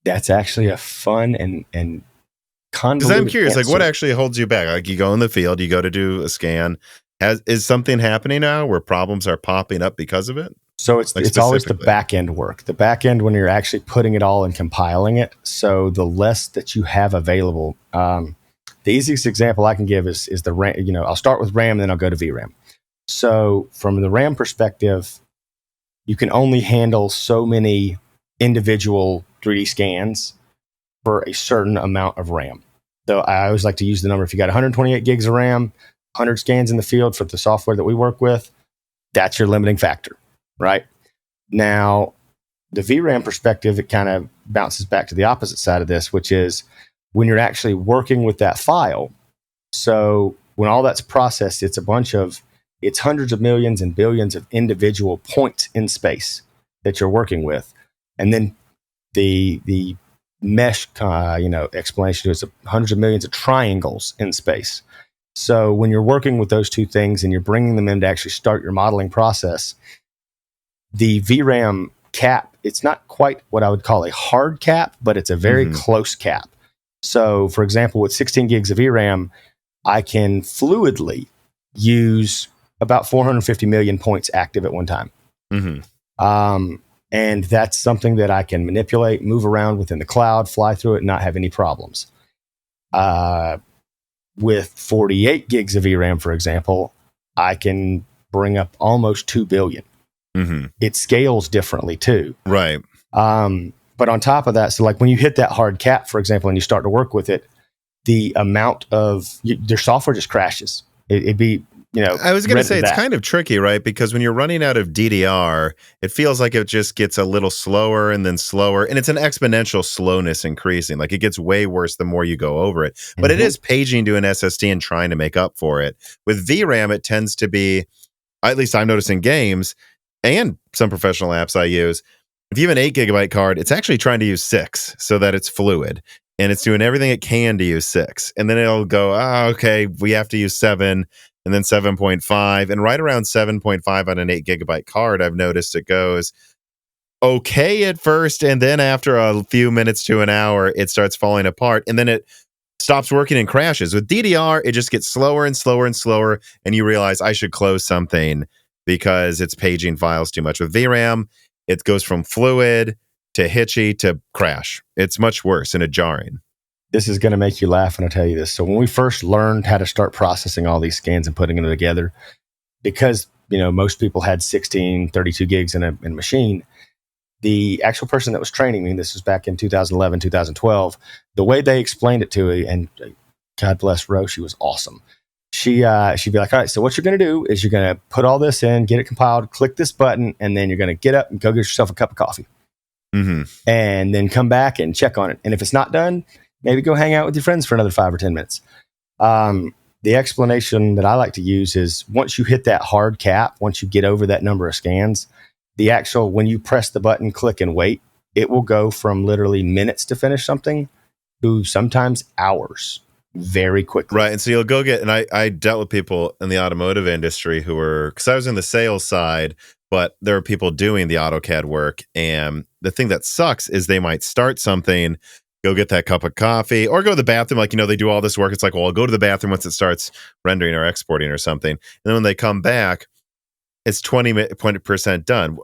That's actually a fun and convoluted because I'm curious, answer. like, what actually holds you back? Like, you go in the field, you go to do a scan. Is something happening now where problems are popping up because of it? So it's always the back end work. The back end, when you're actually putting it all and compiling it. So the less that you have available. The easiest example I can give is the RAM. You know, I'll start with RAM, then I'll go to VRAM. So from the RAM perspective, you can only handle so many individual 3D scans for a certain amount of RAM. So I always like to use the number, if you got 128 gigs of RAM, 100 scans in the field for the software that we work with, that's your limiting factor, right? Now, the VRAM perspective, it kind of bounces back to the opposite side of this, which is when you're actually working with that file. So when all that's processed, it's hundreds of millions and billions of individual points in space that you're working with. And then the mesh, explanation is hundreds of millions of triangles in space. So when you're working with those two things and you're bringing them in to actually start your modeling process, the VRAM cap, it's not quite what I would call a hard cap, but it's a very close cap. So for example, with 16 gigs of VRAM, I can fluidly use about 450 million points active at one time. And that's something that I can manipulate, move around within the cloud, fly through it, and not have any problems. With 48 gigs of VRAM, for example, I can bring up almost 2 billion. It scales differently too. Right. But on top of that, so like when you hit that hard cap, for example, and you start to work with it, the amount of their software just crashes. It'd be, I was going to say it's kind of tricky, right? Because when you're running out of DDR, it feels like it just gets a little slower and then slower. And it's an exponential slowness increasing. Like it gets way worse the more you go over it. But it is paging to an SSD and trying to make up for it. With VRAM, it tends to be, at least I'm noticing games and some professional apps I use, if you have an 8 gigabyte card, it's actually trying to use 6 so that it's fluid. And it's doing everything it can to use 6. And then it'll go, okay, we have to use 7. And then 7.5, and right around 7.5 on an 8 gigabyte card, I've noticed it goes okay at first, and then after a few minutes to an hour, it starts falling apart, and then it stops working and crashes. With DDR, it just gets slower and slower and slower, and you realize I should close something because it's paging files too much. With VRAM, it goes from fluid to hitchy to crash. It's much worse and jarring. This is going to make you laugh when I tell you this. So when we first learned how to start processing all these scans and putting them together, because most people had 16, 32 gigs in a machine, the actual person that was training me, this was back in 2011, 2012, the way they explained it to me, and God bless Rose, she was awesome. She'd be like, all right, so what you're going to do is you're going to put all this in, get it compiled, click this button, and then you're going to get up and go get yourself a cup of coffee. And then come back and check on it. And if it's not done, maybe go hang out with your friends for another 5 or 10 minutes. The explanation that I like to use is once you hit that hard cap, once you get over that number of scans, when you press the button, click and wait, it will go from literally minutes to finish something to sometimes hours very quickly. Right. And so you'll go and I dealt with people in the automotive industry who were, because I was in the sales side, but there are people doing the AutoCAD work. And the thing that sucks is they might start something, go get that cup of coffee, or go to the bathroom. Like, they do all this work. It's like, well, I'll go to the bathroom once it starts rendering or exporting or something. And then when they come back, it's 20% done.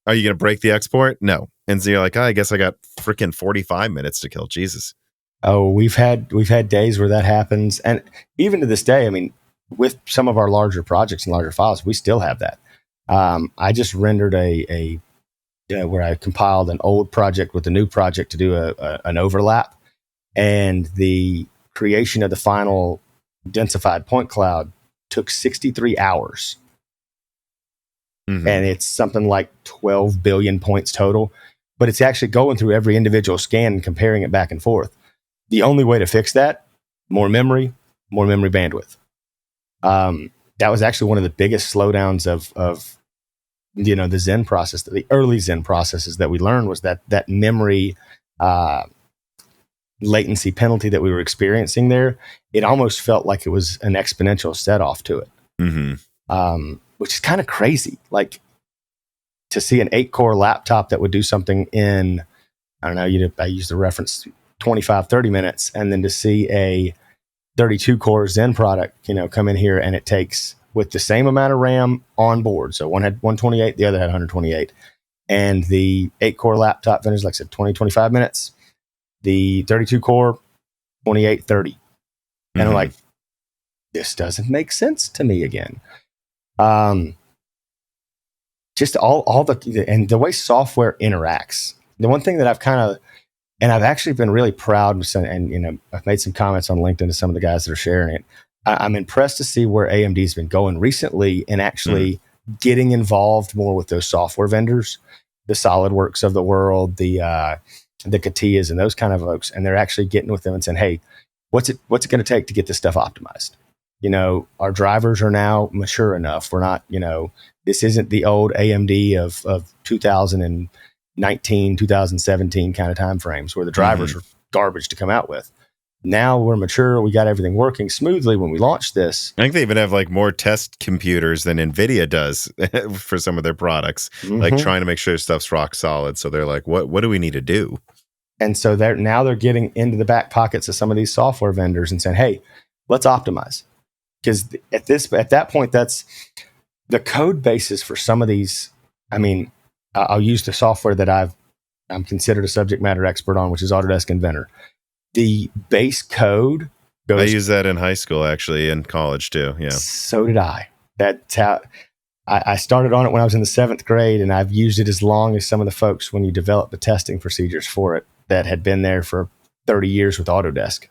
Are you going to break the export? No. And so you're like, I guess I got freaking 45 minutes to kill. Jesus. Oh, we've had days where that happens. And even to this day, I mean, with some of our larger projects and larger files, we still have that. I just rendered where I compiled an old project with a new project to do an overlap, and the creation of the final densified point cloud took 63 hours. And it's something like 12 billion points total, but it's actually going through every individual scan and comparing it back and forth. The only way to fix that, more memory bandwidth. That was actually one of the biggest slowdowns of the Zen process, the early Zen processes that we learned, was that memory latency penalty that we were experiencing there. It almost felt like it was an exponential set off to it, which is kind of crazy. Like to see an 8-core laptop that would do something in, I don't know, I use the reference 25, 30 minutes, and then to see a 32-core Zen product, come in here and it takes, with the same amount of RAM on board. So one had 128, the other had 128. And the 8-core laptop finished, like I said, 20-25 minutes. The 32-core, 28-30. And I'm like, this doesn't make sense to me again. Just all the way software interacts. the one thing that I've actually been really proud, and I've made some comments on LinkedIn to some of the guys that are sharing it. I'm impressed to see where AMD's been going recently and actually getting involved more with those software vendors, the SolidWorks of the world, the CATIAs and those kind of folks. And they're actually getting with them and saying, hey, what's it going to take to get this stuff optimized? Our drivers are now mature enough. We're not, this isn't the old AMD of 2019, 2017 kind of timeframes where the drivers are garbage to come out with. Now we're mature. We got everything working smoothly when we launched this. I think they even have like more test computers than Nvidia does for some of their products, like trying to make sure stuff's rock solid. So they're like, what do we need to do? And so they're getting into the back pockets of some of these software vendors and saying, hey, let's optimize. Because at that point, that's the code basis for some of these. I mean, I'll use the software that I'm considered a subject matter expert on, which is Autodesk Inventor. The base code goes. I used that in high school, actually, in college too. Yeah. So did I. That's how I started on it when I was in the 7th grade, and I've used it as long as some of the folks when you develop the testing procedures for it that had been there for 30 years with Autodesk.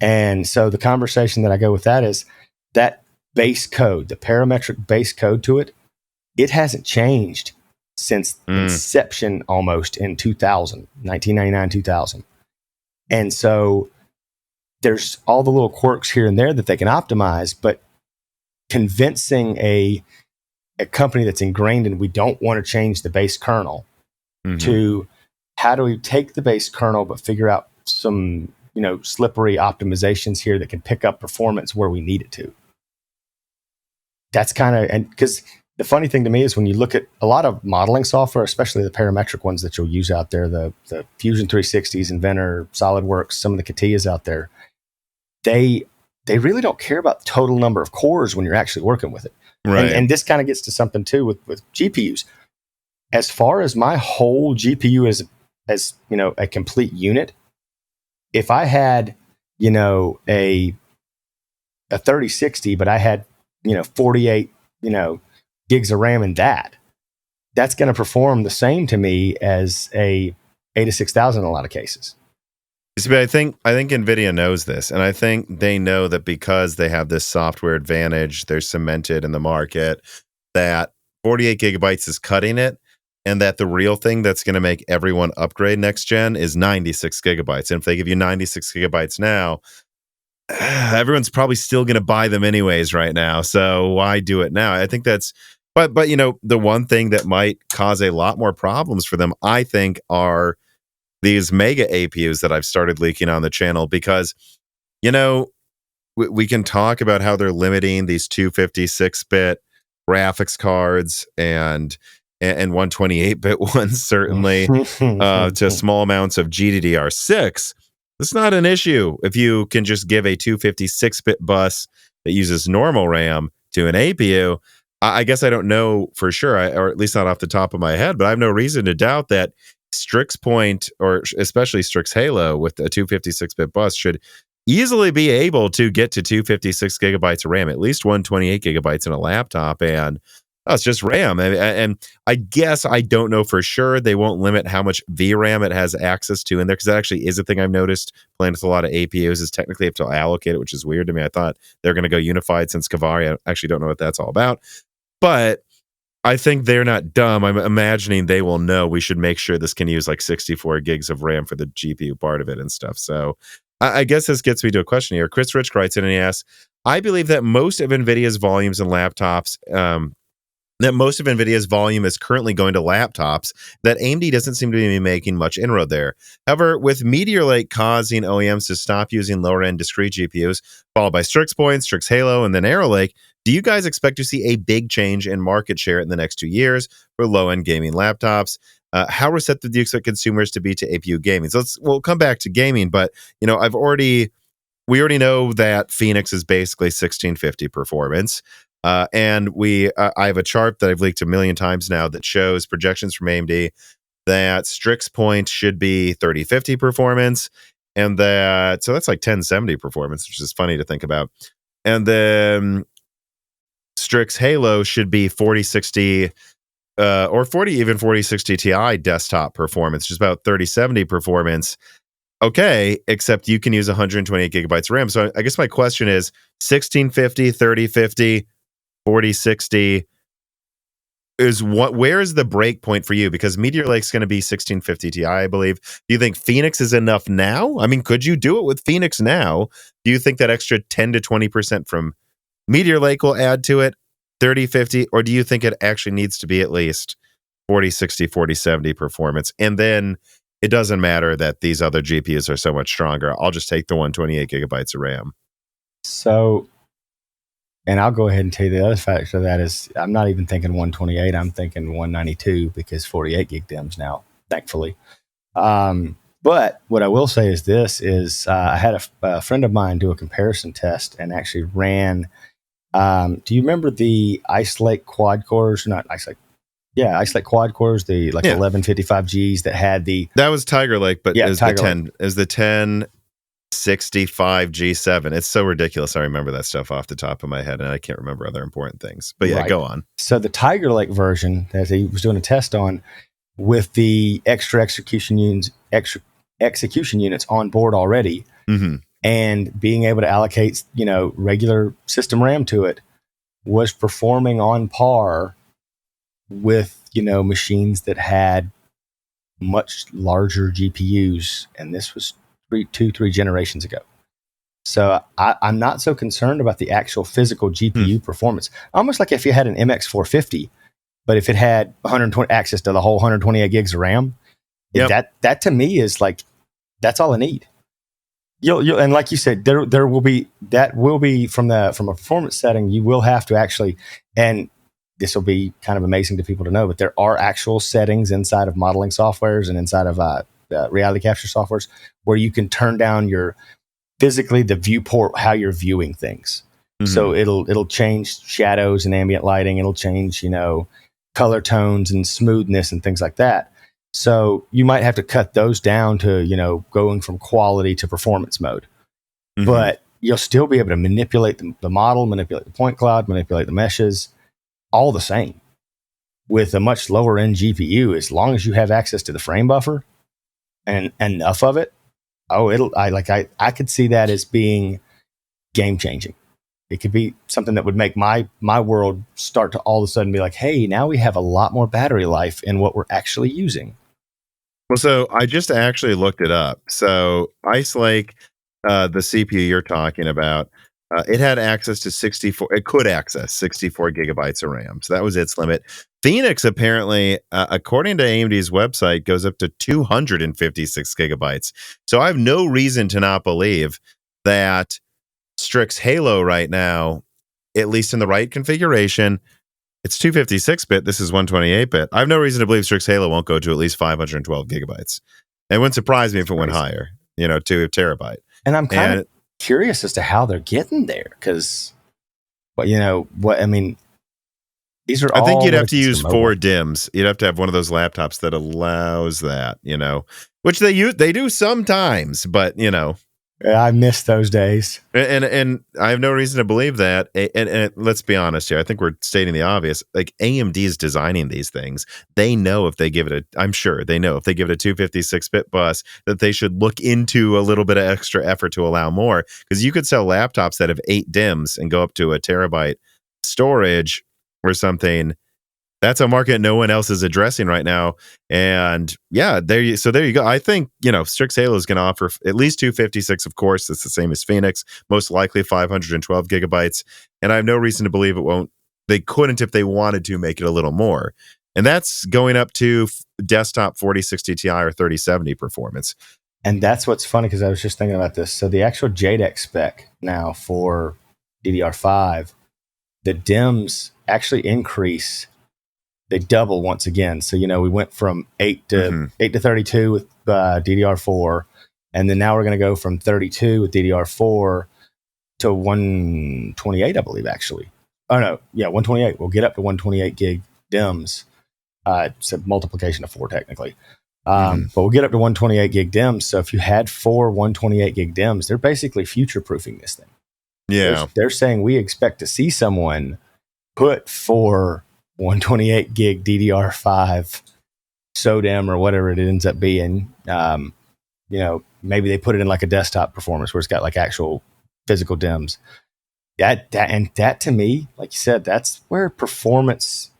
And so the conversation that I go with that is that base code, the parametric base code to it, it hasn't changed since inception almost in 1999, 2000. And so there's all the little quirks here and there that they can optimize, but convincing a company that's ingrained in we don't want to change the base kernel to how do we take the base kernel but figure out some slippery optimizations here that can pick up performance where we need it to. That's kind of, and because the funny thing to me is when you look at a lot of modeling software, especially the parametric ones that you'll use out there, the Fusion 360s, Inventor, SolidWorks, some of the CATIAs out there, they really don't care about the total number of cores when you're actually working with it. Right. And this kind of gets to something too with GPUs. As far as my whole GPU as a complete unit, if I had, a 3060, but I had, 48, gigs of RAM in that's going to perform the same to me as a 86000 in a lot of cases. But I think Nvidia knows this, and I think they know that because they have this software advantage, they're cemented in the market, that 48 gigabytes is cutting it, and that the real thing that's going to make everyone upgrade next gen is 96 gigabytes. And if they give you 96 gigabytes now, everyone's probably still going to buy them anyways right now. So why do it now? I think that's, but the one thing that might cause a lot more problems for them, I think, are these mega APUs that I've started leaking on the channel, because, we can talk about how they're limiting these 256-bit graphics cards and 128-bit ones, certainly, to small amounts of GDDR6. It's not an issue if you can just give a 256-bit bus that uses normal RAM to an APU. I guess I don't know for sure, or at least not off the top of my head, but I have no reason to doubt that Strix Point, or especially Strix Halo with a 256-bit bus, should easily be able to get to 256 gigabytes of RAM, at least 128 gigabytes in a laptop, and it's just RAM. And I guess I don't know for sure. They won't limit how much VRAM it has access to in there, because that actually is a thing I've noticed playing with a lot of APUs, is technically have to allocate it, which is weird to me. I thought they're going to go unified since Kavari. I actually don't know what that's all about. But I think they're not dumb. I'm imagining they will know we should make sure this can use like 64 gigs of RAM for the GPU part of it and stuff. So I guess this gets me to a question here. Chris Rich writes in and he asks, I believe that most of NVIDIA's volumes in laptops, that most of NVIDIA's volume is currently going to laptops, that AMD doesn't seem to be making much inroad there. However, with Meteor Lake causing OEMs to stop using lower-end discrete GPUs, followed by Strix Point, Strix Halo, and then Arrow Lake, do you guys expect to see a big change in market share in the next 2 years for low-end gaming laptops? How receptive do you expect consumers to be to APU gaming? So we'll come back to gaming, but we already know that Phoenix is basically 1650 performance. And I have a chart that I've leaked a million times now that shows projections from AMD that Strix Point should be 3050 performance, and so that's like 1070 performance, which is funny to think about. And then Strix Halo should be 4060 or 4060 Ti desktop performance, just about 3070 performance. Okay, except you can use 128 gigabytes of RAM. So I guess my question is 1650, 3050, 4060 is what? Where is the break point for you? Because Meteor Lake's going to be 1650 Ti, I believe. Do you think Phoenix is enough now? I mean, could you do it with Phoenix now? Do you think that extra 10 to 20% from Meteor Lake will add to it, 3050, or do you think it actually needs to be at least 4060, 4070 performance? And then it doesn't matter that these other GPUs are so much stronger. I'll just take the 128 gigabytes of RAM. So, and I'll go ahead and tell you the other factor of that is I'm not even thinking 128. I'm thinking 192 because 48 gig DIMMs now, thankfully. But what I will say is this is I had a friend of mine do a comparison test and actually ran. Do you remember the Ice Lake quad cores? Not Ice Lake. Yeah, Ice Lake quad cores, the 1155Gs that had that was Tiger Lake, but is Tiger the 10 Lake. Is the 1065 G7. It's so ridiculous. I remember that stuff off the top of my head, and I can't remember other important things. But yeah, go on. So the Tiger Lake version that he was doing a test on with the extra execution units on board already, and being able to allocate, regular system RAM to it, was performing on par with, machines that had much larger GPUs. And this was 3 generations ago. So I'm not so concerned about the actual physical GPU performance. Almost like if you had an MX450, but if it had 120 access to the whole 128 gigs of RAM, that to me is like, that's all I need. You'll and like you said, there will be from a performance setting, you will have to actually, and this will be kind of amazing to people to know, but there are actual settings inside of modeling softwares and inside of reality capture softwares where you can turn down physically the viewport, how you're viewing things. So it'll change shadows and ambient lighting. It'll change, color tones and smoothness and things like that. So you might have to cut those down to, going from quality to performance mode. But you'll still be able to manipulate the model, manipulate the point cloud, manipulate the meshes, all the same with a much lower end GPU, as long as you have access to the frame buffer and enough of it. I could see that as being game changing. It could be something that would make my world start to all of a sudden be like, hey, now we have a lot more battery life in what we're actually using. Well, so I just actually looked it up. So Ice Lake, the CPU you're talking about, it had access to 64. It could access 64 gigabytes of RAM. So that was its limit. Phoenix, apparently, according to AMD's website, goes up to 256 gigabytes. So I have no reason to not believe that Strix Halo right now, at least in the right configuration, it's 256-bit. This is 128-bit. I have no reason to believe Strix Halo won't go to at least 512 gigabytes. It wouldn't surprise me if it went higher, to a terabyte. And I'm kind of curious as to how they're getting there, because, these are all. I think you'd have to use 4 DIMMs. You'd have to have one of those laptops that allows that, which they do sometimes, but I miss those days. And I have no reason to believe that. And let's be honest here. I think we're stating the obvious. Like, AMD is designing these things. They know if they give it I'm sure they know if they give it a 256-bit bus that they should look into a little bit of extra effort to allow more. Because you could sell laptops that have 8 DIMMs and go up to a terabyte storage or something. That's a market no one else is addressing right now. And yeah, there you go. I think, Strix Halo is going to offer at least 256, of course. It's the same as Phoenix, most likely 512 gigabytes. And I have no reason to believe it won't. They couldn't, if they wanted to, make it a little more. And that's going up to desktop 4060 Ti or 3070 performance. And that's what's funny, because I was just thinking about this. So the actual JEDEC spec now for DDR5, the DIMMs actually increase. They double once again. So, we went from 8 to 32 with DDR4. And then now we're going to go from 32 with DDR4 to 128, I believe, actually. Oh, no. Yeah, 128. We'll get up to 128 gig DIMMs. It's a multiplication of 4, technically. But we'll get up to 128 gig DIMMs. So if you had 4 128 gig DIMMs, they're basically future-proofing this thing. Yeah. They're saying we expect to see someone put 4 128 gig DDR5 SODIMM or whatever it ends up being. Maybe they put it in like a desktop performance where it's got like actual physical DIMMs. That to me, like you said, that's where performance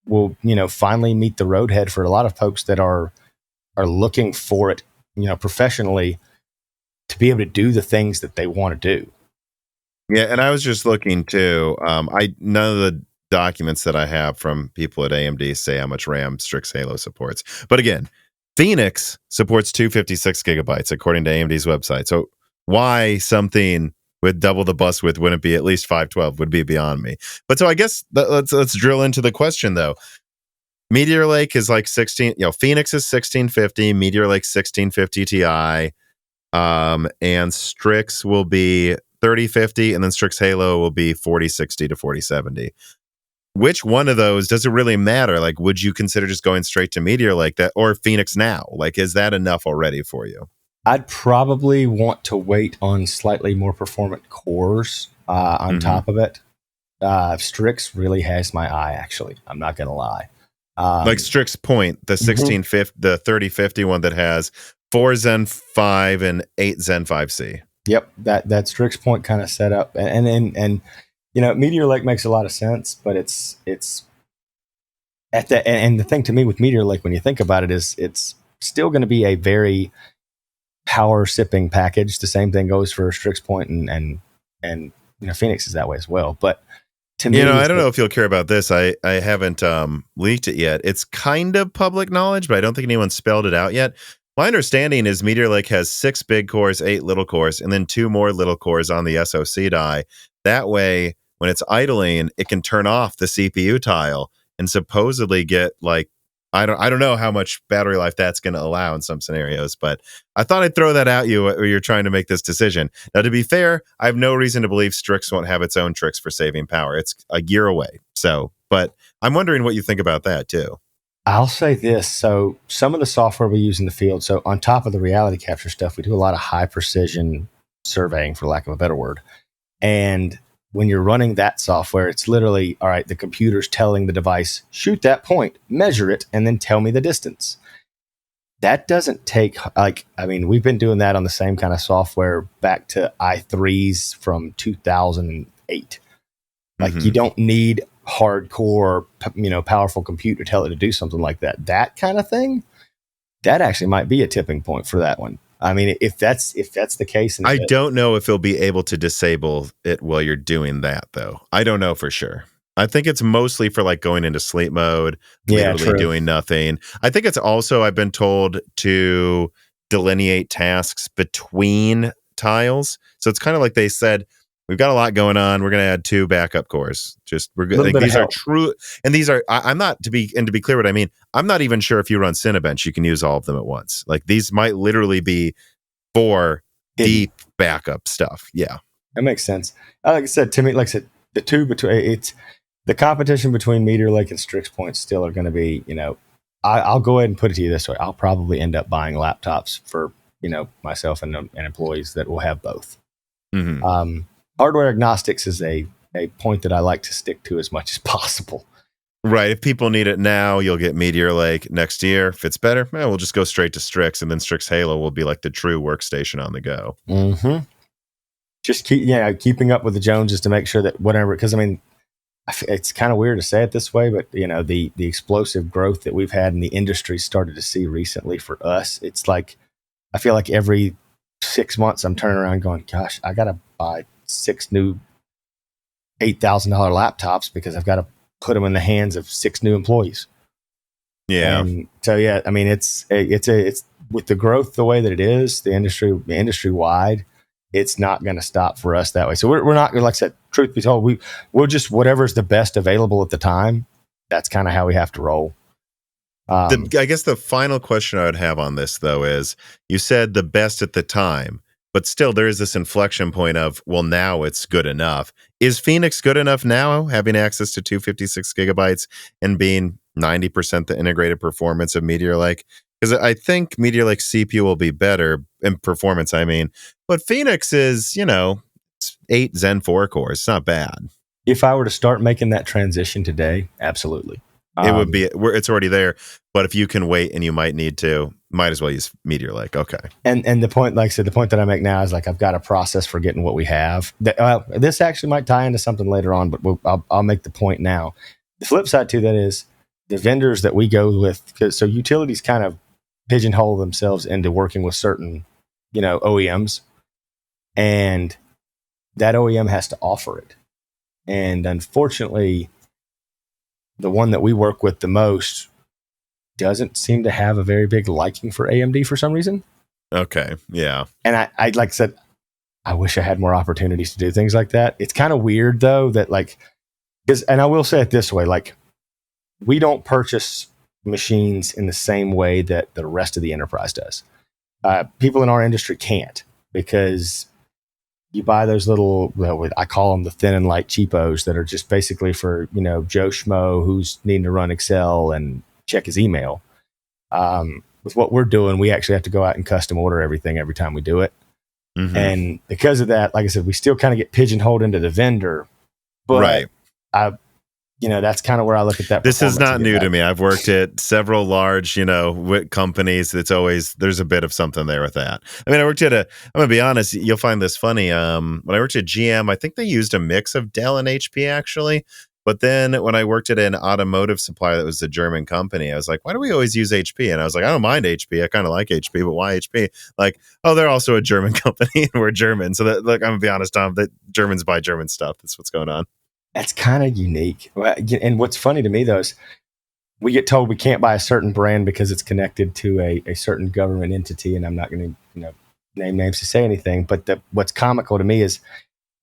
will, finally meet the roadhead for a lot of folks that are looking for it, professionally, to be able to do the things that they want to do. Yeah, and I was just looking too. None of the documents that I have from people at AMD say how much RAM Strix Halo supports. But again, Phoenix supports 256 gigabytes according to AMD's website. So why something with double the bus width wouldn't be at least 512 would be beyond me. But so I guess let's drill into the question though. Meteor Lake is like 16, Phoenix is 1650, Meteor Lake 1650 Ti, and Strix will be 3050, and then Strix Halo will be 4060 to 4070. Which one of those does it really matter? Like, would you consider just going straight to Meteor Lake or Phoenix now? Like, is that enough already for you? I'd probably want to wait on slightly more performant cores on top of it. Strix really has my eye, actually. I'm not going to lie. Like Strix Point, the 1650, the 3050 one that has 4 Zen 5 and 8 Zen 5C. Yep, that Strix Point kind of setup, and Meteor Lake makes a lot of sense, but it's at the and the thing to me with Meteor Lake, when you think about it, is it's still going to be a very power sipping package. The same thing goes for Strix Point and Phoenix is that way as well. But to me, I don't know if you'll care about this. I haven't leaked it yet. It's kind of public knowledge, but I don't think anyone spelled it out yet. My understanding is Meteor Lake has 6 big cores, 8 little cores, and then 2 more little cores on the SoC die. That way, when it's idling, it can turn off the CPU tile and supposedly get like, I don't know how much battery life that's going to allow in some scenarios, but I thought I'd throw that at you when you're trying to make this decision. Now, to be fair, I have no reason to believe Strix won't have its own tricks for saving power. It's a year away. But I'm wondering what you think about that too. I'll say this. So some of the software we use in the field, so on top of the reality capture stuff, we do a lot of high precision surveying, for lack of a better word. And when you're running that software, it's literally, all right, the computer's telling the device, shoot that point, measure it, and then tell me the distance. That doesn't take, we've been doing that on the same kind of software back to i3s from 2008. Like, you don't need hardcore, powerful compute to tell it to do something like that. That kind of thing, that actually might be a tipping point for that one. I mean, if that's the case, I don't know if it'll be able to disable it while you're doing that, though. I don't know for sure. I think it's mostly for like going into sleep mode, literally doing nothing. I think it's also, I've been told, to delineate tasks between tiles. So it's kind of like they said, we've got a lot going on. We're going to add 2 backup cores. These are true. And these are, I'm not, to be clear what I mean, I'm not even sure if you run Cinebench, you can use all of them at once. Like, these might literally be for deep backup stuff. Yeah. That makes sense. Like I said, to me, it's the competition between Meteor Lake and Strix Point still are going to be, I'll go ahead and put it to you this way. I'll probably end up buying laptops for, myself and employees that will have both. Hardware agnostics is a point that I like to stick to as much as possible. Right. If people need it now, you'll get Meteor Lake next year. If it's better, we'll just go straight to Strix, and then Strix Halo will be like the true workstation on the go. Just keeping up with the Joneses to make sure that whatever, because I mean, it's kind of weird to say it this way, but the explosive growth that we've had in the industry started to see recently for us, it's like, I feel like every 6 months I'm turning around going, gosh, I got to buy 6 new $8,000 laptops because I've got to put them in the hands of 6 new employees. Yeah. And so, I mean, it's with the growth the way that it is, the industry wide, it's not going to stop for us that way. So we're not, like I said, truth be told, we'll just, whatever's the best available at the time, that's kind of how we have to roll. I guess the final question I would have on this, though, is you said the best at the time, but still there is this inflection point of, well, now it's good enough. Is Phoenix good enough now, having access to 256 gigabytes and being 90% the integrated performance of Meteor Lake? Because I think Meteor Lake CPU will be better in performance, but Phoenix is, it's 8 Zen 4 cores. It's not bad. If I were to start making that transition today, absolutely. It would be where it's already there, but if you can wait and you might need to, might as well use Meteor Lake. Okay. And the point, like I said, the point that I make now is like I've got a process for getting what we have. This actually might tie into something later on, but I'll make the point now. The flip side to that is the vendors that we go with, because so utilities kind of pigeonhole themselves into working with certain, OEMs, and that OEM has to offer it. And unfortunately, the one that we work with the most doesn't seem to have a very big liking for AMD for some reason. Okay. Yeah. And I like I said, I wish I had more opportunities to do things like that. It's kind of weird though, that and I will say it this way, like we don't purchase machines in the same way that the rest of the enterprise does. People in our industry can't, because you buy those little, I call them the thin and light cheapos that are just basically for, Joe Schmo who's needing to run Excel and check his email. With what we're doing, we actually have to go out and custom order everything every time we do it. Mm-hmm. And because of that, like I said, we still kind of get pigeonholed into the vendor. But right. That's kind of where I look at that. This is not new to me. I've worked at several large, companies. It's always, there's a bit of something there with that. I mean, I'm going to be honest, you'll find this funny. When I worked at GM, I think they used a mix of Dell and HP actually. But then when I worked at an automotive supplier that was a German company, I was like, why do we always use HP? And I was like, I don't mind HP. I kind of like HP, but why HP? Like, oh, they're also a German company and we're German. So that, look, I'm going to be honest, Tom, that Germans buy German stuff. That's what's going on. That's kind of unique. And what's funny to me, though, is we get told we can't buy a certain brand because it's connected to a certain government entity. And I'm not going to name names to say anything. But what's comical to me is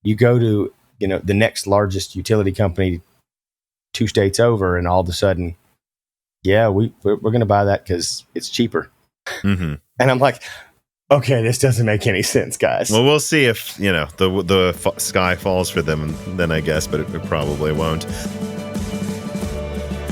you go to the next largest utility company 2 states over, and all of a sudden, yeah, we're going to buy that because it's cheaper. Mm-hmm. And I'm like, okay, this doesn't make any sense, guys. Well, we'll see if, the sky falls for them, then I guess, but it probably won't.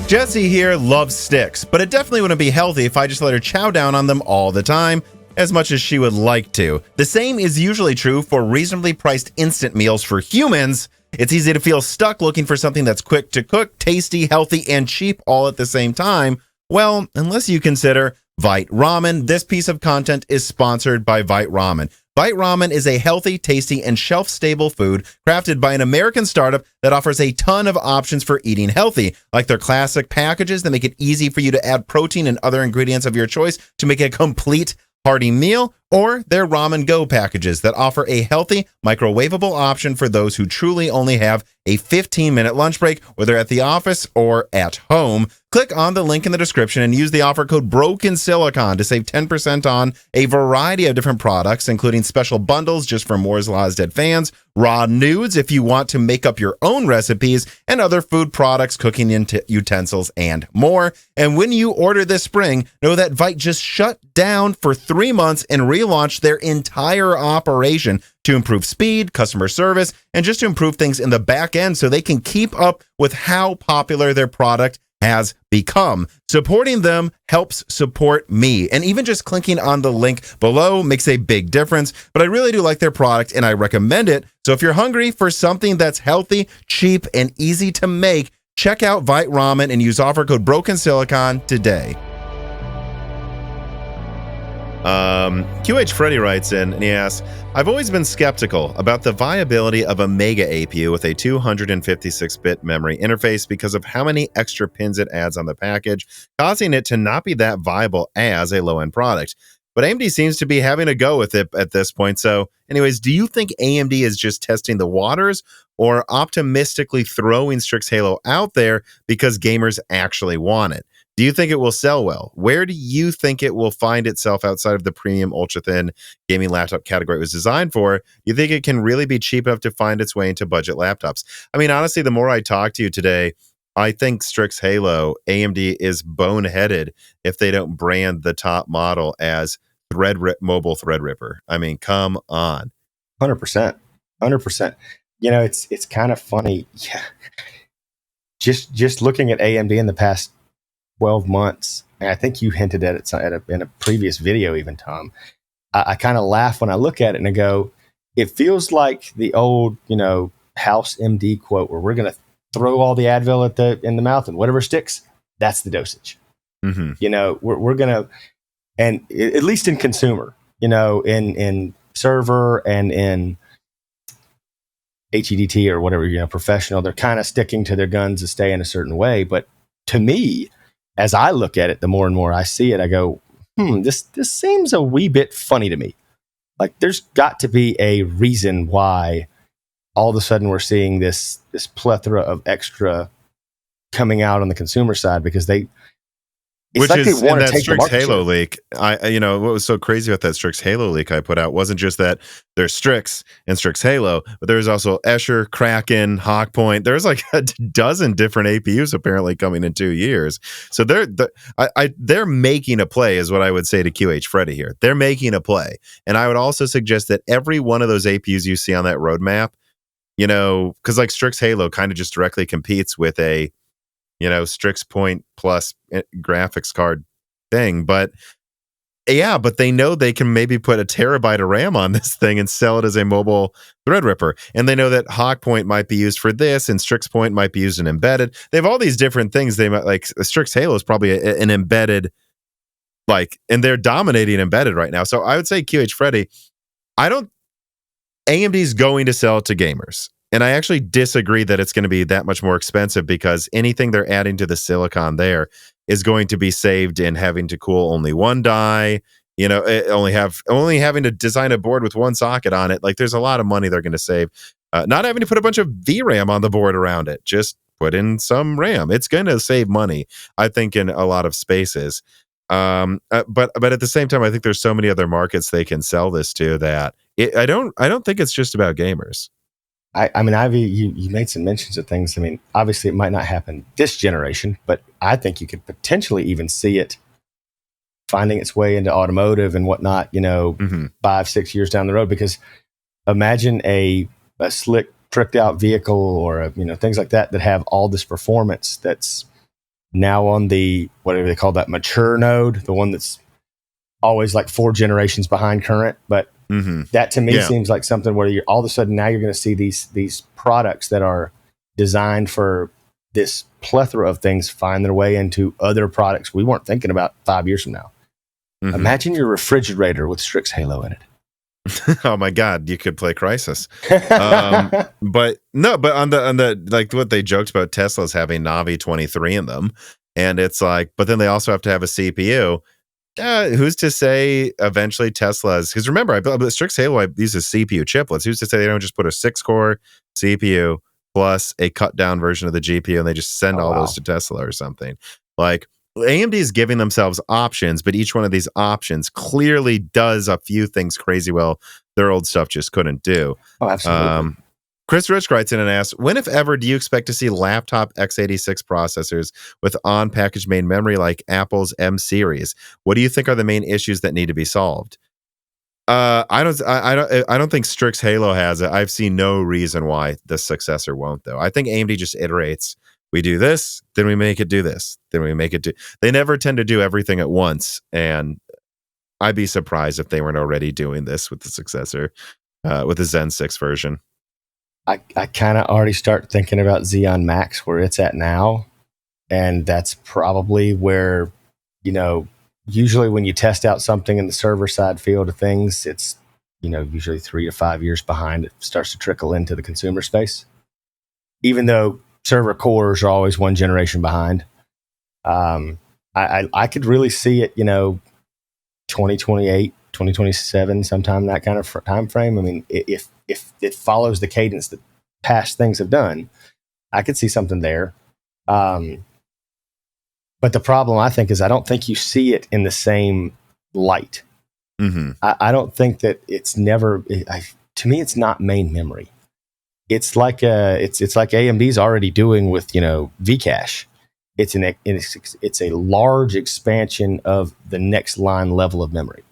Jessie here loves sticks, but it definitely wouldn't be healthy if I just let her chow down on them all the time, as much as she would like to. The same is usually true for reasonably priced instant meals for humans. It's easy to feel stuck looking for something that's quick to cook, tasty, healthy, and cheap all at the same time. Well, unless you consider Vite Ramen. This piece of content is sponsored by Vite Ramen. Vite Ramen is a healthy, tasty, and shelf-stable food crafted by an American startup that offers a ton of options for eating healthy, like their classic packages that make it easy for you to add protein and other ingredients of your choice to make a complete hearty meal, or their Ramen Go packages that offer a healthy, microwavable option for those who truly only have a 15-minute lunch break, whether at the office or at home. Click on the link in the description and use the offer code BROKENSILICON to save 10% on a variety of different products, including special bundles just for Moore's Law's Dead fans, raw nudes if you want to make up your own recipes, and other food products, cooking utensils, and more. And when you order this spring, know that Vite just shut down for 3 months and relaunched their entire operation to improve speed, customer service, and just to improve things in the back end so they can keep up with how popular their product has become. Supporting them helps support me, and even just clicking on the link below makes a big difference. But I really do like their product and I recommend it. So if you're hungry for something that's healthy, cheap, and easy to make, check out Vite Ramen and use offer code BROKENSILICON today. QH Freddy writes in and he asks, I've always been skeptical about the viability of a Mega APU with a 256-bit memory interface because of how many extra pins it adds on the package, causing it to not be that viable as a low-end product. But AMD seems to be having a go with it at this point. So anyways, do you think AMD is just testing the waters or optimistically throwing Strix Halo out there because gamers actually want it? Do you think it will sell well? Where do you think it will find itself outside of the premium ultra-thin gaming laptop category it was designed for? Do you think it can really be cheap enough to find its way into budget laptops? I mean, honestly, the more I talk to you today, I think Strix Halo, AMD is boneheaded if they don't brand the top model as mobile Threadripper. I mean, come on. 100%. 100%. It's kind of funny. Yeah. Just looking at AMD in the past 12 months, and I think you hinted at it in a previous video even, Tom. I kind of laugh when I look at it and I go, it feels like the old, House MD quote where we're going to throw all the Advil in the mouth and whatever sticks, that's the dosage. Mm-hmm. You know, we're gonna, and at least in consumer, you know, in server and in HEDT or whatever, you know, professional, they're kind of sticking to their guns to stay in a certain way. But to me, as I look at it, the more and more I see it, I go, this seems a wee bit funny to me. Like there's got to be a reason why all of a sudden we're seeing this plethora of extra coming out on the consumer side, because Which like is they in want to that take Strix the market Halo share. leak. What was so crazy about that Strix Halo leak I put out wasn't just that there's Strix and Strix Halo, but there's also Escher, Kraken, Hawkpoint. There's like a dozen different APUs apparently coming in 2 years. So they're making a play, is what I would say to QH Freddy here. They're making a play, and I would also suggest that every one of those APUs you see on that roadmap, you know, because like Strix Halo kind of just directly competes with a, you know, Strix Point plus graphics card thing. But yeah, but they know they can maybe put a terabyte of RAM on this thing and sell it as a mobile Threadripper. And they know that Hawkpoint might be used for this and Strix Point might be used in embedded. They have all these different things. They might, like Strix Halo is probably an embedded, like, and they're dominating embedded right now. So I would say QH Freddy, AMD's going to sell to gamers. And I actually disagree that it's going to be that much more expensive, because anything they're adding to the silicon there is going to be saved in having to cool only one die, you know, only having to design a board with one socket on it. Like there's a lot of money they're going to save. Not having to put a bunch of VRAM on the board around it, just put in some RAM. It's going to save money, I think, in a lot of spaces. But at the same time, I think there's so many other markets they can sell this to that I don't think it's just about gamers. I mean, Ivy, you made some mentions of things. I mean, obviously it might not happen this generation, but I think you could potentially even see it finding its way into automotive and whatnot, you know, 5-6 years down the road. Because imagine a slick, tricked out vehicle or, you know, things like that have all this performance that's now on the, whatever they call that, mature node, the one that's always like 4 generations behind current. But that to me seems like something where you're all of a sudden now you're going to see these products that are designed for this plethora of things find their way into other products we weren't thinking about 5 years from now. Imagine your refrigerator with Strix Halo in it. Oh my God, you could play Crysis. But on the like what they joked about Tesla's having Navi 23 in them, and it's like, but then they also have to have a CPU. Who's to say eventually Tesla's, because remember, I built Strix Halo, I use a CPU chiplets. Who's to say they don't just put a 6-core CPU plus a cut down version of the GPU and they just send those to Tesla or something? Like AMD is giving themselves options, but each one of these options clearly does a few things crazy well their old stuff just couldn't do. Oh, absolutely. Chris Rich writes in and asks, when, if ever, do you expect to see laptop x86 processors with on-package main memory like Apple's M series? What do you think are the main issues that need to be solved? I don't think Strix Halo has it. I've seen no reason why the successor won't, though. I think AMD just iterates. We do this, then we make it do this, then we make it do. They never tend to do everything at once, and I'd be surprised if they weren't already doing this with the successor, with the Zen 6 version. I kind of already start thinking about Xeon Max, where it's at now. And that's probably where, you know, usually when you test out something in the server side field of things, it's, you know, usually 3 to 5 years behind. It starts to trickle into the consumer space. Even though server cores are always 1 generation behind. I could really see it, you know, 2028, 2027, sometime that kind of time frame. I mean, if it follows the cadence that past things have done, I could see something there. But the problem, I think, is I don't think you see it in the same light. I don't think that it's never. To me, it's not main memory. It's like it's like AMD's already doing with, you know, Vcache. It's a large expansion of the next line level of memory.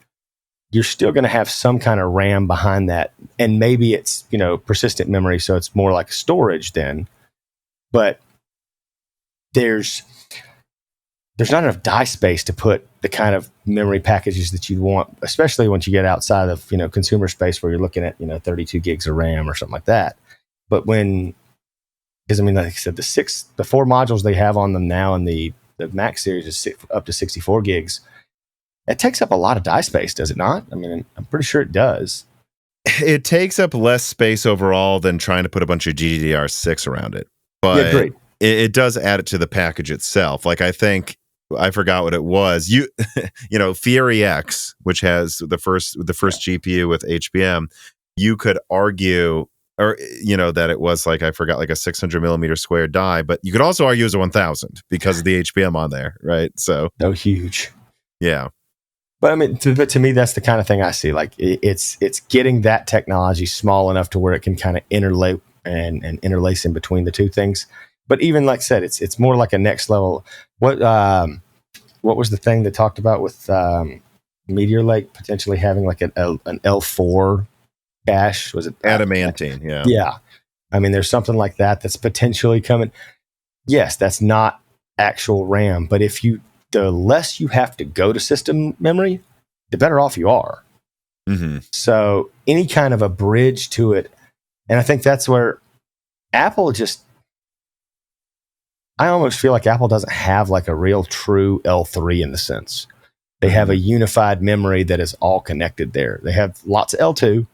You're still going to have some kind of RAM behind that. And maybe it's, you know, persistent memory. So it's more like storage then, but there's not enough die space to put the kind of memory packages that you want, especially once you get outside of, you know, consumer space where you're looking at, you know, 32 gigs of RAM or something like that. But because I mean, like I said, the 4 modules they have on them now in the the Max series is up to 64 gigs. It takes up a lot of die space, does it not? I mean, I'm pretty sure it does. It takes up less space overall than trying to put a bunch of GDDR6 around it. But great. It does add it to the package itself. Like, I think, I forgot what it was. You know, Fury X, which has the first GPU with HBM, you could argue, or, you know, that it was like, I forgot, like a 600 millimeter square die, but you could also argue it was a 1000 because of the HBM on there, right? So, Huge. Yeah. But I mean, to me, that's the kind of thing I see. Like, it's getting that technology small enough to where it can kind of interlace and interlace in between the two things. But even like I said, it's more like a next level. What was the thing they talked about with Meteor Lake potentially having like an L4 cache? Was it adamantine? Yeah. Yeah. I mean, there's something like that that's potentially coming. Yes, that's not actual RAM, but the less you have to go to system memory, the better off you are. Mm-hmm. So any kind of a bridge to it, and I think that's where Apple I almost feel like Apple doesn't have like a real true L3 in the sense. They have a unified memory that is all connected there. They have lots of L2,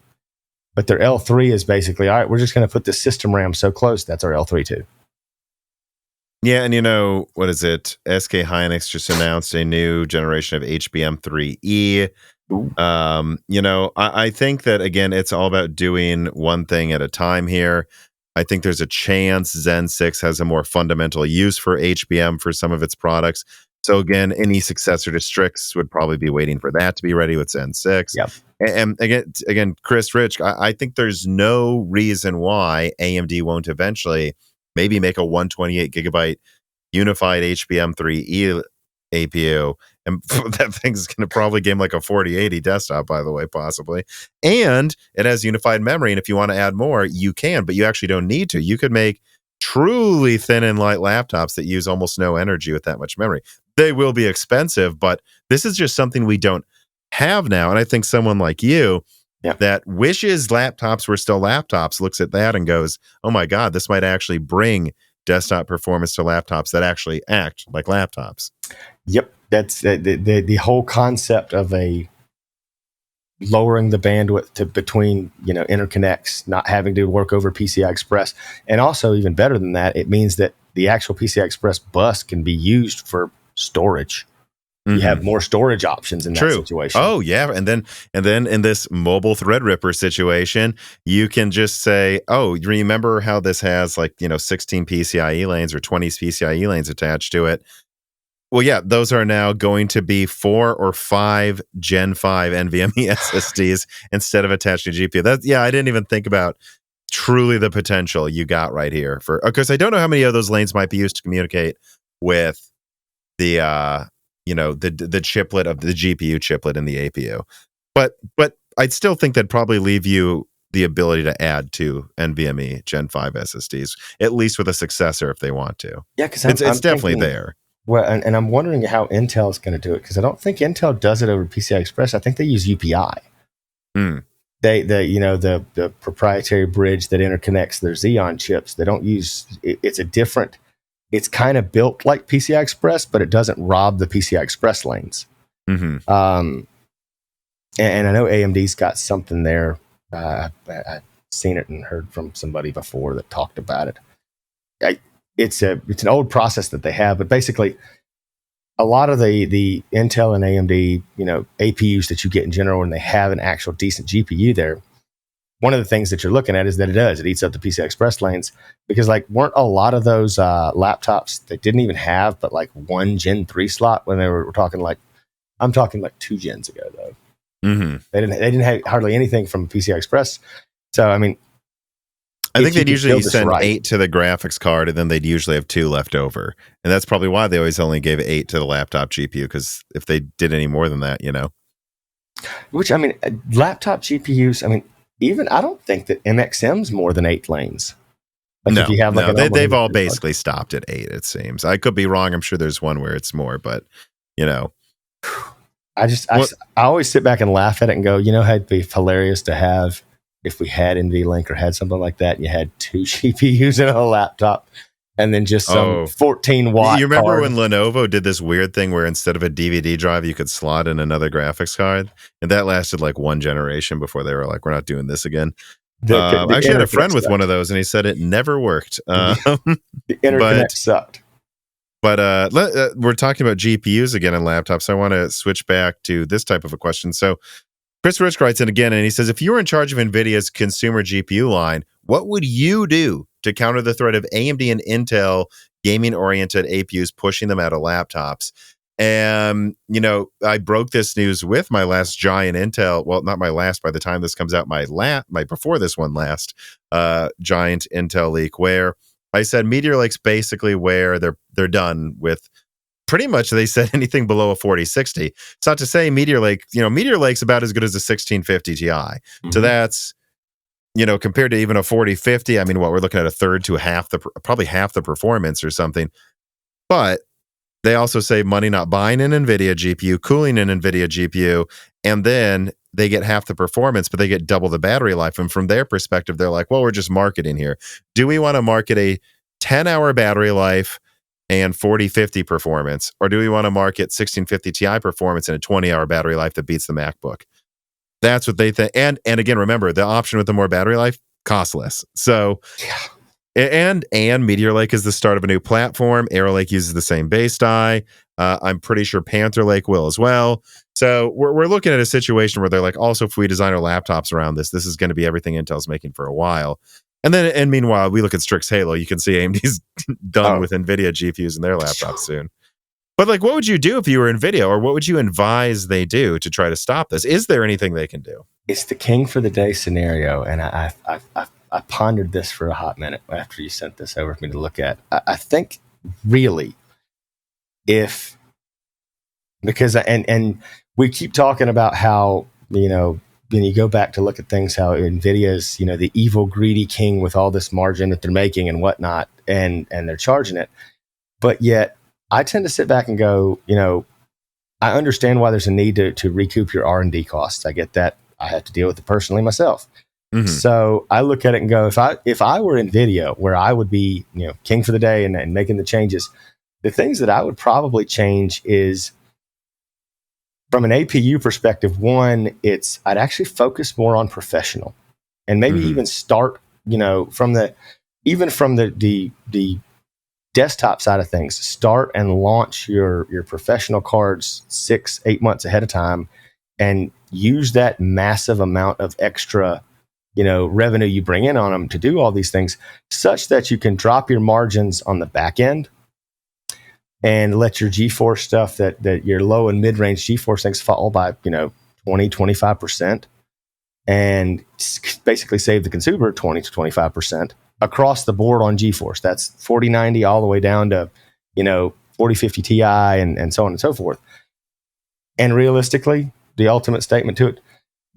but their L3 is basically, all right, we're just going to put the system RAM so close, that's our L3 too. Yeah, and you know, what is it? SK Hynix just announced a new generation of HBM3E. You know, I think that, again, it's all about doing one thing at a time here. I think there's a chance Zen 6 has a more fundamental use for HBM for some of its products. So again, any successor to Strix would probably be waiting for that to be ready with Zen 6. Yep. And again, Chris Rich, I think there's no reason why AMD won't eventually maybe make a 128 gigabyte unified HBM3E APU. And that thing's going to probably game like a 4080 desktop, by the way, possibly. And it has unified memory. And if you want to add more, you can, but you actually don't need to. You could make truly thin and light laptops that use almost no energy with that much memory. They will be expensive, but this is just something we don't have now. And I think someone like you that wishes laptops were still laptops looks at that and goes, oh my God, this might actually bring desktop performance to laptops that actually act like laptops. Yep. That's the whole concept of a lowering the bandwidth to between, you know, interconnects, not having to work over PCI Express. And also, even better than that, it means that the actual PCI Express bus can be used for storage. You have more storage options in that situation. Oh yeah, and then in this mobile Threadripper situation, you can just say, "Oh, you remember how this has, like, you know, 16 PCIe lanes or 20 PCIe lanes attached to it?" Well, yeah, those are now going to be 4 or 5 Gen 5 NVMe SSDs instead of attached to GPU. I didn't even think about truly the potential you got right here for, because I don't know how many of those lanes might be used to communicate with the you know, the chiplet of the GPU chiplet in the APU. But I'd still think that'd probably leave you the ability to add 2 NVMe Gen 5 SSDs, at least with a successor if they want to. Yeah, because it's definitely there. Well, and I'm wondering how Intel is going to do it, because I don't think Intel does it over PCI Express. I think they use UPI. The proprietary bridge that interconnects their Xeon chips. They don't use it's a different. It's kind of built like PCI Express, but it doesn't rob the PCI Express lanes. And I know AMD's got something there. I've seen it and heard from somebody before that talked about it. It's an old process that they have, but basically, a lot of the Intel and AMD, you know, APUs that you get in general, when they have an actual decent GPU there, one of the things that you're looking at is that it eats up the PCI Express lanes, because like weren't a lot of those laptops that didn't even have but like one Gen 3 slot when we're talking like, I'm talking like 2 gens ago though. They didn't have hardly anything from PCI Express. So I mean, I think they'd usually send 8 to the graphics card, and then they'd usually have 2 left over. And that's probably why they always only gave 8 to the laptop GPU, because if they did any more than that, you know. Which, I mean, laptop GPUs, I mean, even I don't think that MXM's more than 8 lanes. Like no, if you have like they've all basically stopped at 8, it seems. I could be wrong. I'm sure there's one where it's more, but, you know. I always sit back and laugh at it and go, you know how it'd be hilarious to have if we had NVLink or had something like that, and you had 2 GPUs in a laptop. and then just some Oh. 14 watt. You remember card. when Lenovo did this weird thing where instead of a DVD drive, you could slot in another graphics card? And that lasted like one generation before they were like, we're not doing this again. I actually had a friend with one of those, and he said it never worked. The interconnect sucked. But we're talking about GPUs again in laptops. So I want to switch back to this type of a question. So Chris Rich writes in again, and he says, if you were in charge of NVIDIA's consumer GPU line, what would you do to counter the threat of AMD and Intel gaming-oriented APUs pushing them out of laptops? And, I broke this news with my last giant Intel. Well, not my last. By the time this comes out, my before this one last giant Intel leak, where I said Meteor Lake's basically where they're done with. Pretty much, they said anything below a 4060. It's not to say Meteor Lake. Meteor Lake's about as good as a 1650 Ti. Mm-hmm. So that's, compared to even a 4050. I mean, we're looking at a third to probably half the performance or something. But they also save money not buying an Nvidia GPU, cooling an Nvidia GPU, and then they get half the performance, but they get double the battery life. And from their perspective, they're like, well, we're just marketing here. Do we want to market a 10-hour battery life and 4050 performance, or do we want to market 1650 Ti performance and a 20-hour battery life that beats the MacBook? That's what they think. And again, remember, the option with the more battery life costs less. So, and Meteor Lake is the start of a new platform. Arrow Lake uses the same base die. I'm pretty sure Panther Lake will as well. So we're looking at a situation where they're like, also, if we design our laptops around this is going to be everything Intel's making for a while. And meanwhile, we look at Strix Halo. You can see AMD's done with Nvidia GPUs in their laptops soon. But what would you do if you were Nvidia, or what would you advise they do to try to stop this? Is there anything they can do? It's the king for the day scenario, and I pondered this for a hot minute after you sent this over for me to look at. I think really, because we keep talking about how when you go back to look at things, how NVIDIA's, the evil, greedy king with all this margin that they're making and whatnot, and they're charging it. But yet, I tend to sit back and go, I understand why there's a need to recoup your R&D costs. I get that. I have to deal with it personally myself. Mm-hmm. So I look at it and go, if I were NVIDIA, where I would be, king for the day and making the changes, the things that I would probably change is, from an APU perspective, one, I'd actually focus more on professional, and maybe even start, from the desktop side of things, start and launch your professional cards 6-8 months ahead of time, and use that massive amount of extra, revenue you bring in on them to do all these things, such that you can drop your margins on the back end and let your GeForce stuff, that your low and mid-range GeForce things, fall by 20-25%, and basically save the consumer 20 to 25% across the board on GeForce. That's 4090 all the way down to 4050 Ti and so on and so forth. And realistically, the ultimate statement to it,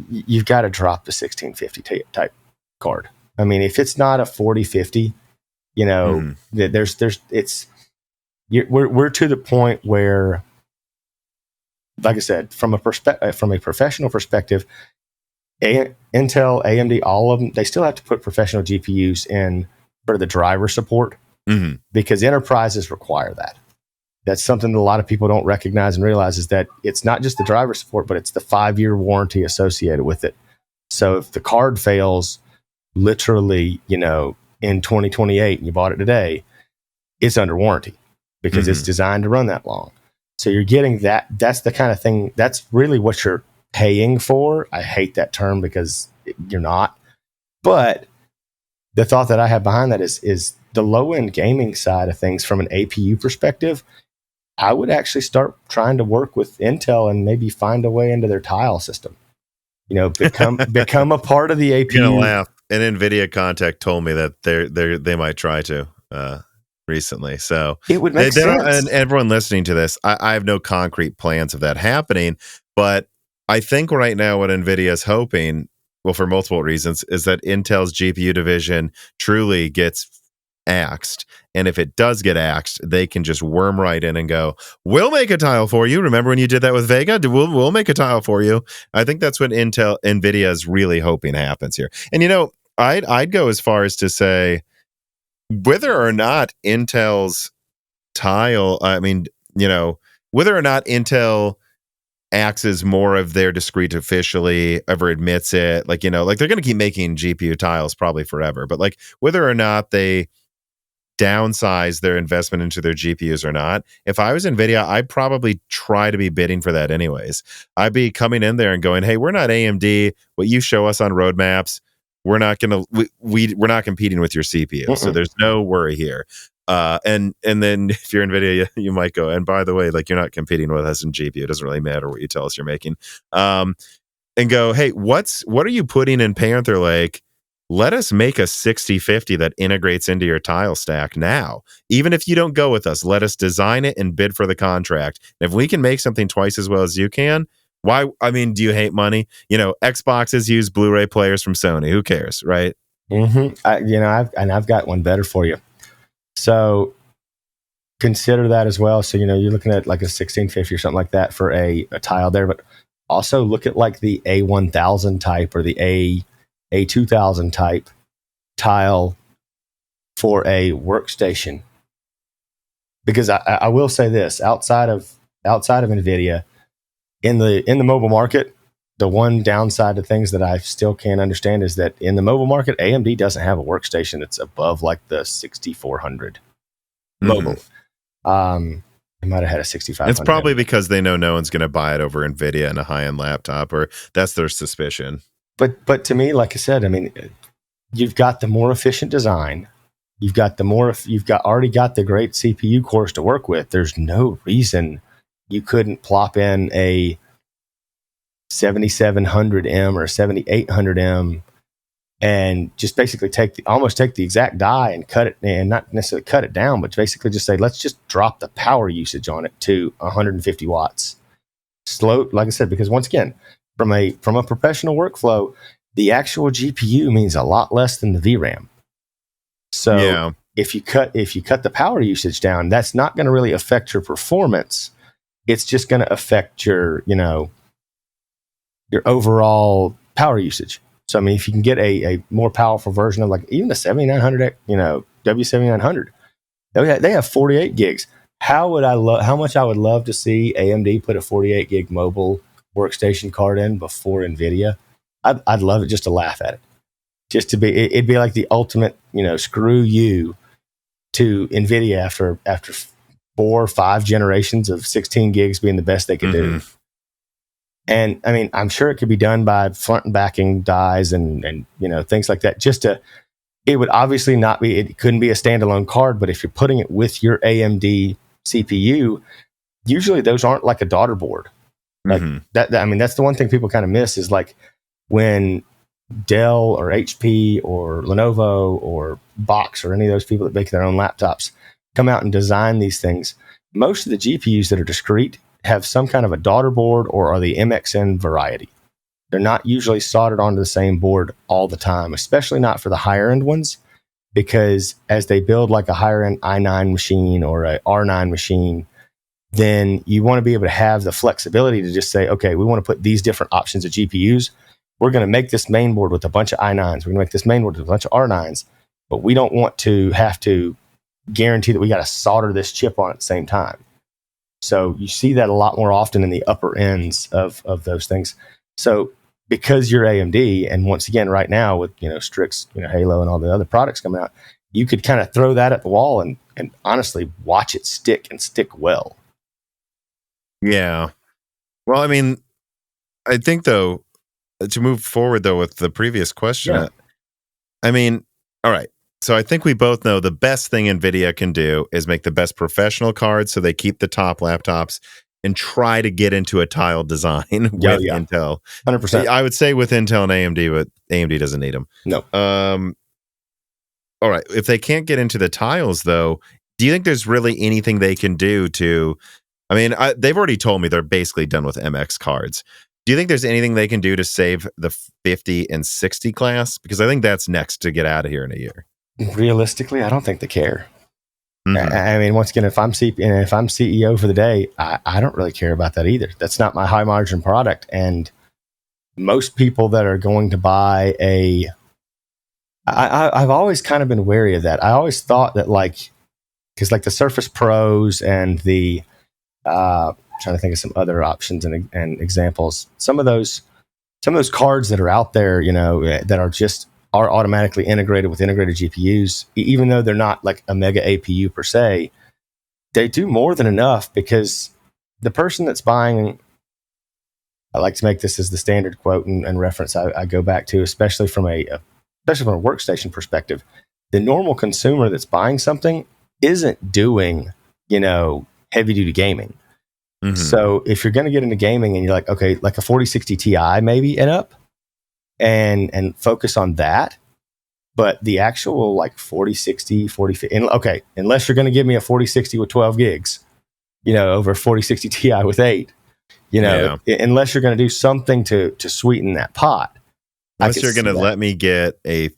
you've got to drop the 1650 type card. I mean, if it's not a 4050, we're to the point where, like I said, from a professional perspective, Intel, AMD, all of them, they still have to put professional GPUs in for the driver support, because enterprises require that. That's something that a lot of people don't recognize and realize, is that it's not just the driver support, but it's the 5-year warranty associated with it. So if the card fails literally, in 2028 and you bought it today, it's under warranty because it's designed to run that long. So you're getting that. That's the kind of thing, that's really what you're paying for. I hate that term because you're not. But the thought that I have behind that is the low-end gaming side of things from an APU perspective. I would actually start trying to work with Intel and maybe find a way into their tile system. Become a part of the APU. You're gonna laugh. An Nvidia contact told me that they might try to recently. So it would make sense. And everyone listening to this, I have no concrete plans of that happening, but I think right now what Nvidia is hoping, well, for multiple reasons, is that Intel's GPU division truly gets axed. And if it does get axed, they can just worm right in and go, we'll make a tile for you. Remember when you did that with Vega? We'll make a tile for you. I think that's what Nvidia is really hoping happens here. And I'd go as far as to say, whether or not Intel's tile, I mean, whether or not Intel acts as more of their discrete officially ever admits it, like, they're going to keep making GPU tiles probably forever, but like whether or not they downsize their investment into their GPUs or not, if I was Nvidia, I'd probably try to be bidding for that anyways. I'd be coming in there and going, hey, we're not AMD. What you show us on roadmaps, we're not going to, we're not competing with your CPU. So there's no worry here. And then if you're Nvidia, you might go, and by the way, like, you're not competing with us in GPU. It doesn't really matter what you tell us you're making. And go, hey, what are you putting in Panther Lake? Let us make a 6050 that integrates into your tile stack now. Even if you don't go with us, let us design it and bid for the contract. And if we can make something twice as well as you can, why? I mean, do you hate money? Xboxes use Blu-ray players from Sony. Who cares, right? I've got one better for you. So consider that as well. So, you're looking at like a 1650 or something like that for a tile there, but also look at like the A1000 type or the A2000 type tile for a workstation. Because I will say this, outside of Nvidia, in the mobile market, the one downside to things that I still can't understand is that in the mobile market, AMD doesn't have a workstation that's above like the 6400 mobile. It might have had a 6500. It's probably because they know no one's going to buy it over Nvidia in a high-end laptop, or that's their suspicion. But to me, like I said, I mean, you've got the more efficient design. You've already got the great CPU cores to work with. There's no reason you couldn't plop in a 7700M or 7800M and just basically take the exact die and cut it, and not necessarily cut it down, but basically just say, let's just drop the power usage on it to 150 watts. Slow, like I said, because once again, from a professional workflow, the actual GPU means a lot less than the VRAM. So if you cut the power usage down, that's not going to really affect your performance. It's just going to affect your overall power usage. So I mean, if you can get a more powerful version of like even the 7900, W7900, they have 48 gigs. How much I would love to see AMD put a 48 gig mobile workstation card in before Nvidia. I'd love it just to laugh at it. It'd be like the ultimate, screw you to Nvidia after 4 or 5 generations of 16 gigs being the best they could do. And I mean, I'm sure it could be done by front and backing dies and things like that. It would obviously it couldn't be a standalone card, but if you're putting it with your AMD CPU, usually those aren't like a daughter board. Like that, I mean, that's the one thing people kind of miss is like when Dell or HP or Lenovo or Box or any of those people that make their own laptops come out and design these things. Most of the GPUs that are discrete have some kind of a daughter board or are the MXN variety. They're not usually soldered onto the same board all the time, especially not for the higher end ones, because as they build like a higher end i9 machine or a R9 machine, then you want to be able to have the flexibility to just say, okay, we want to put these different options of GPUs. We're going to make this main board with a bunch of i9s. We're going to make this main board with a bunch of R9s, but we don't want to have to guarantee that we got to solder this chip on at the same time. So you see that a lot more often in the upper ends of those things. So because you're AMD, and once again, right now with Strix, Halo, and all the other products coming out, you could kind of throw that at the wall and honestly watch it stick and stick well. Yeah. Well, I mean, I think though, to move forward though with the previous question, I mean, all right. So I think we both know the best thing NVIDIA can do is make the best professional cards so they keep the top laptops and try to get into a tile design with Intel. 100%. I would say with Intel and AMD, but AMD doesn't need them. No. All right. If they can't get into the tiles, though, do you think there's really anything they can do to... I mean, they've already told me they're basically done with MX cards. Do you think there's anything they can do to save the 50 and 60 class? Because I think that's next to get out of here in a year. Realistically, I don't think they care. I mean, once again, if I'm CEO for the day, I don't really care about that either. That's not my high margin product. And most people that are going to buy a I've always kind of been wary of that. I always thought that because the Surface Pros and the trying to think of some other options and examples. Some of those cards that are out there, that are automatically integrated with integrated GPUs, even though they're not like a mega APU per se, they do more than enough, because the person that's buying, I like to make this as the standard quote and reference I go back to, especially from a workstation perspective. The normal consumer that's buying something isn't doing, heavy duty gaming. Mm-hmm. So if you're going to get into gaming and you're like, okay, like a 4060 Ti maybe and up, and focus on that, but the actual like 4060, 4050, okay, unless you're going to give me a 4060 with 12 gigs, over a 4060 Ti with 8, unless you're going to do something to sweeten that pot. Unless you're going to let me get a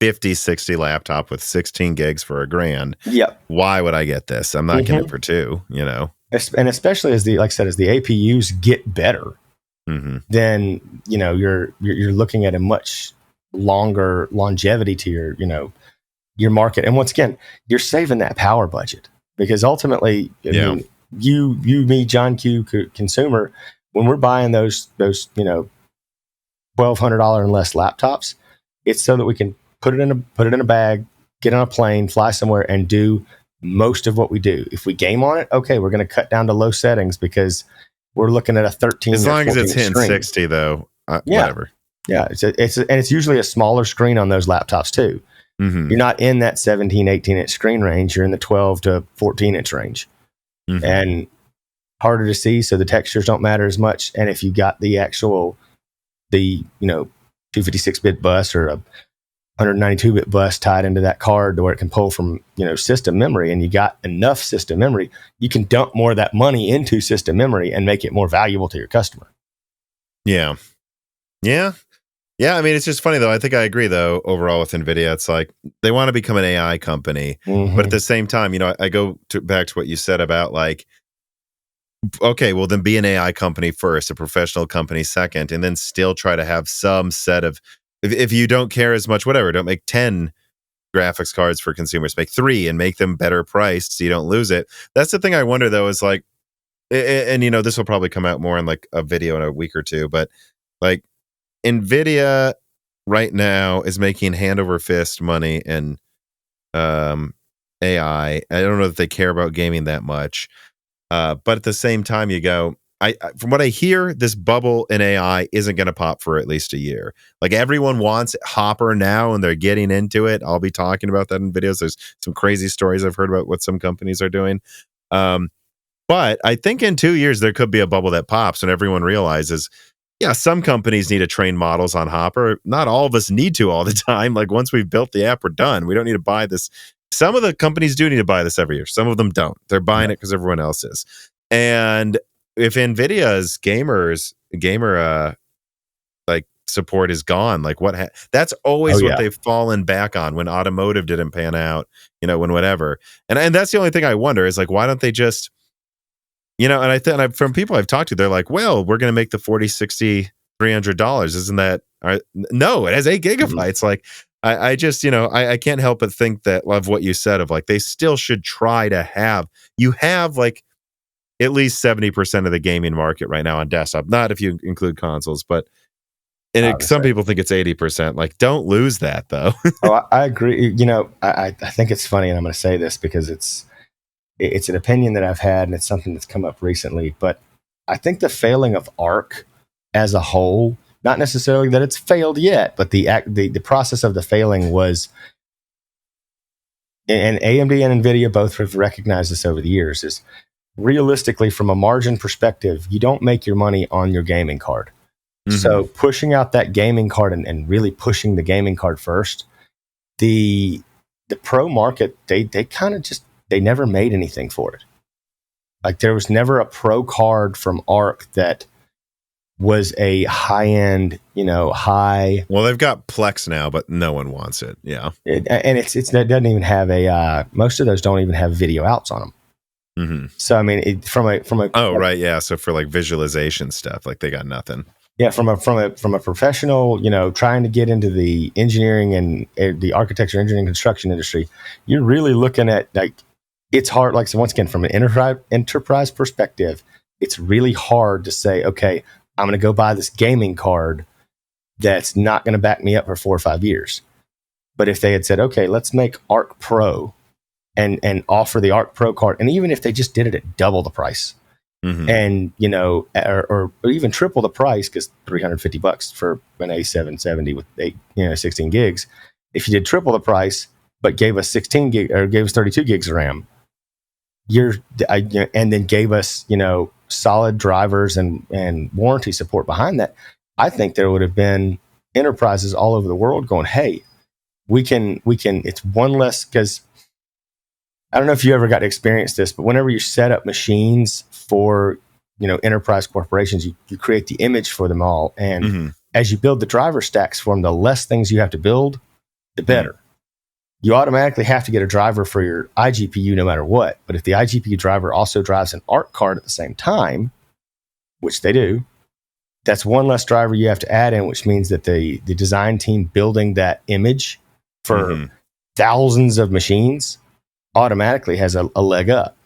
5060 laptop with 16 gigs for $1,000. Yep. Why would I get this? I'm not getting it for $2, And especially as the APUs get better, then you're looking at a much longer longevity to your market. And once again, you're saving that power budget, because ultimately, I mean, you, me, John Q, consumer, when we're buying those $1,200 and less laptops, it's so that we can put it in a bag, get on a plane, fly somewhere, and do most of what we do. If we game on it, okay, we're going to cut down to low settings because we're looking at a 13. As long as it's hitting 60, though, whatever. Yeah, it's usually a smaller screen on those laptops too. Mm-hmm. You're not in that 17, 18 inch screen range. You're in the 12 to 14 inch range, and harder to see, so the textures don't matter as much. And if you got the 256-bit bus or a 192-bit bus tied into that card to where it can pull from system memory, and you got enough system memory, you can dump more of that money into system memory and make it more valuable to your customer. Yeah. I mean, it's just funny though. I think I agree though. Overall with Nvidia, it's like they want to become an AI company, but at the same time, I go back to what you said about like, okay, well then be an AI company first, a professional company second, and then still try to have some set of. If you don't care as much, whatever, don't make 10 graphics cards for consumers, make 3 and make them better priced so you don't lose it. That's the thing I wonder though, is like, and this will probably come out more in like a video in a week or two, but like Nvidia right now is making hand over fist money in AI. I don't know that they care about gaming that much. But at the same time, you go, from what I hear, this bubble in AI isn't going to pop for at least a year. Like everyone wants Hopper now, and they're getting into it. I'll be talking about that in videos. There's some crazy stories I've heard about what some companies are doing. But I think in 2 years, there could be a bubble that pops and everyone realizes, yeah, some companies need to train models on Hopper. Not all of us need to all the time. Like once we've built the app, we're done. We don't need to buy this. Some of the companies do need to buy this every year. Some of them don't. They're buying it because everyone else is. And if Nvidia's gamer like support is gone, like that's always what they've fallen back on when automotive didn't pan out, when whatever. And that's the only thing I wonder is like, why don't they just, and I think from people I've talked to, they're like, well, we're going to make the 4060 $300. Isn't that no, it has 8 gigabytes. Like I just, I can't help but think that of what you said of like, they still should try to have like at least 70% of the gaming market right now on desktop, not if you include consoles, but some people think it's 80%. Like, don't lose that though. I agree. I think it's funny, and I'm going to say this because it's an opinion that I've had, and it's something that's come up recently. But I think the failing of Arc as a whole, not necessarily that it's failed yet, but the process of the failing was, and AMD and Nvidia both have recognized this over the years, is realistically, from a margin perspective, you don't make your money on your gaming card. So pushing out that gaming card and really pushing the gaming card first, the pro market, they kind of just, they never made anything for it. Like there was never a pro card from Arc that was a high-end, high. Well, they've got Plex now, but no one wants it. Yeah. And it doesn't even have most of those don't even have video outs on them. So I mean, from a right, yeah. So for like visualization stuff, like they got nothing. Yeah, from a professional, trying to get into the engineering and the architecture, engineering, construction industry, you're really looking at like it's hard. Like so, once again, from an enterprise perspective, it's really hard to say, okay, I'm going to go buy this gaming card that's not going to back me up for 4 or 5 years. But if they had said, okay, let's make Arc Pro and offer the Arc Pro card, and even if they just did it at double the price. Mm-hmm. And or even triple the price, because $350 for an A770 with 16 gigs. If you did triple the price but gave us 16 gig or gave us 32 gigs of RAM, and then gave us solid drivers and warranty support behind that, I think there would have been enterprises all over the world going, hey, we can. It's one less, because I don't know if you ever got to experience this, but whenever you set up machines for, enterprise corporations, you create the image for them all. And as you build the driver stacks for them, the less things you have to build, the better. You automatically have to get a driver for your iGPU no matter what. But if the iGPU driver also drives an ARC card at the same time, which they do, that's one less driver you have to add in, which means that the design team building that image for thousands of machines automatically has a leg up.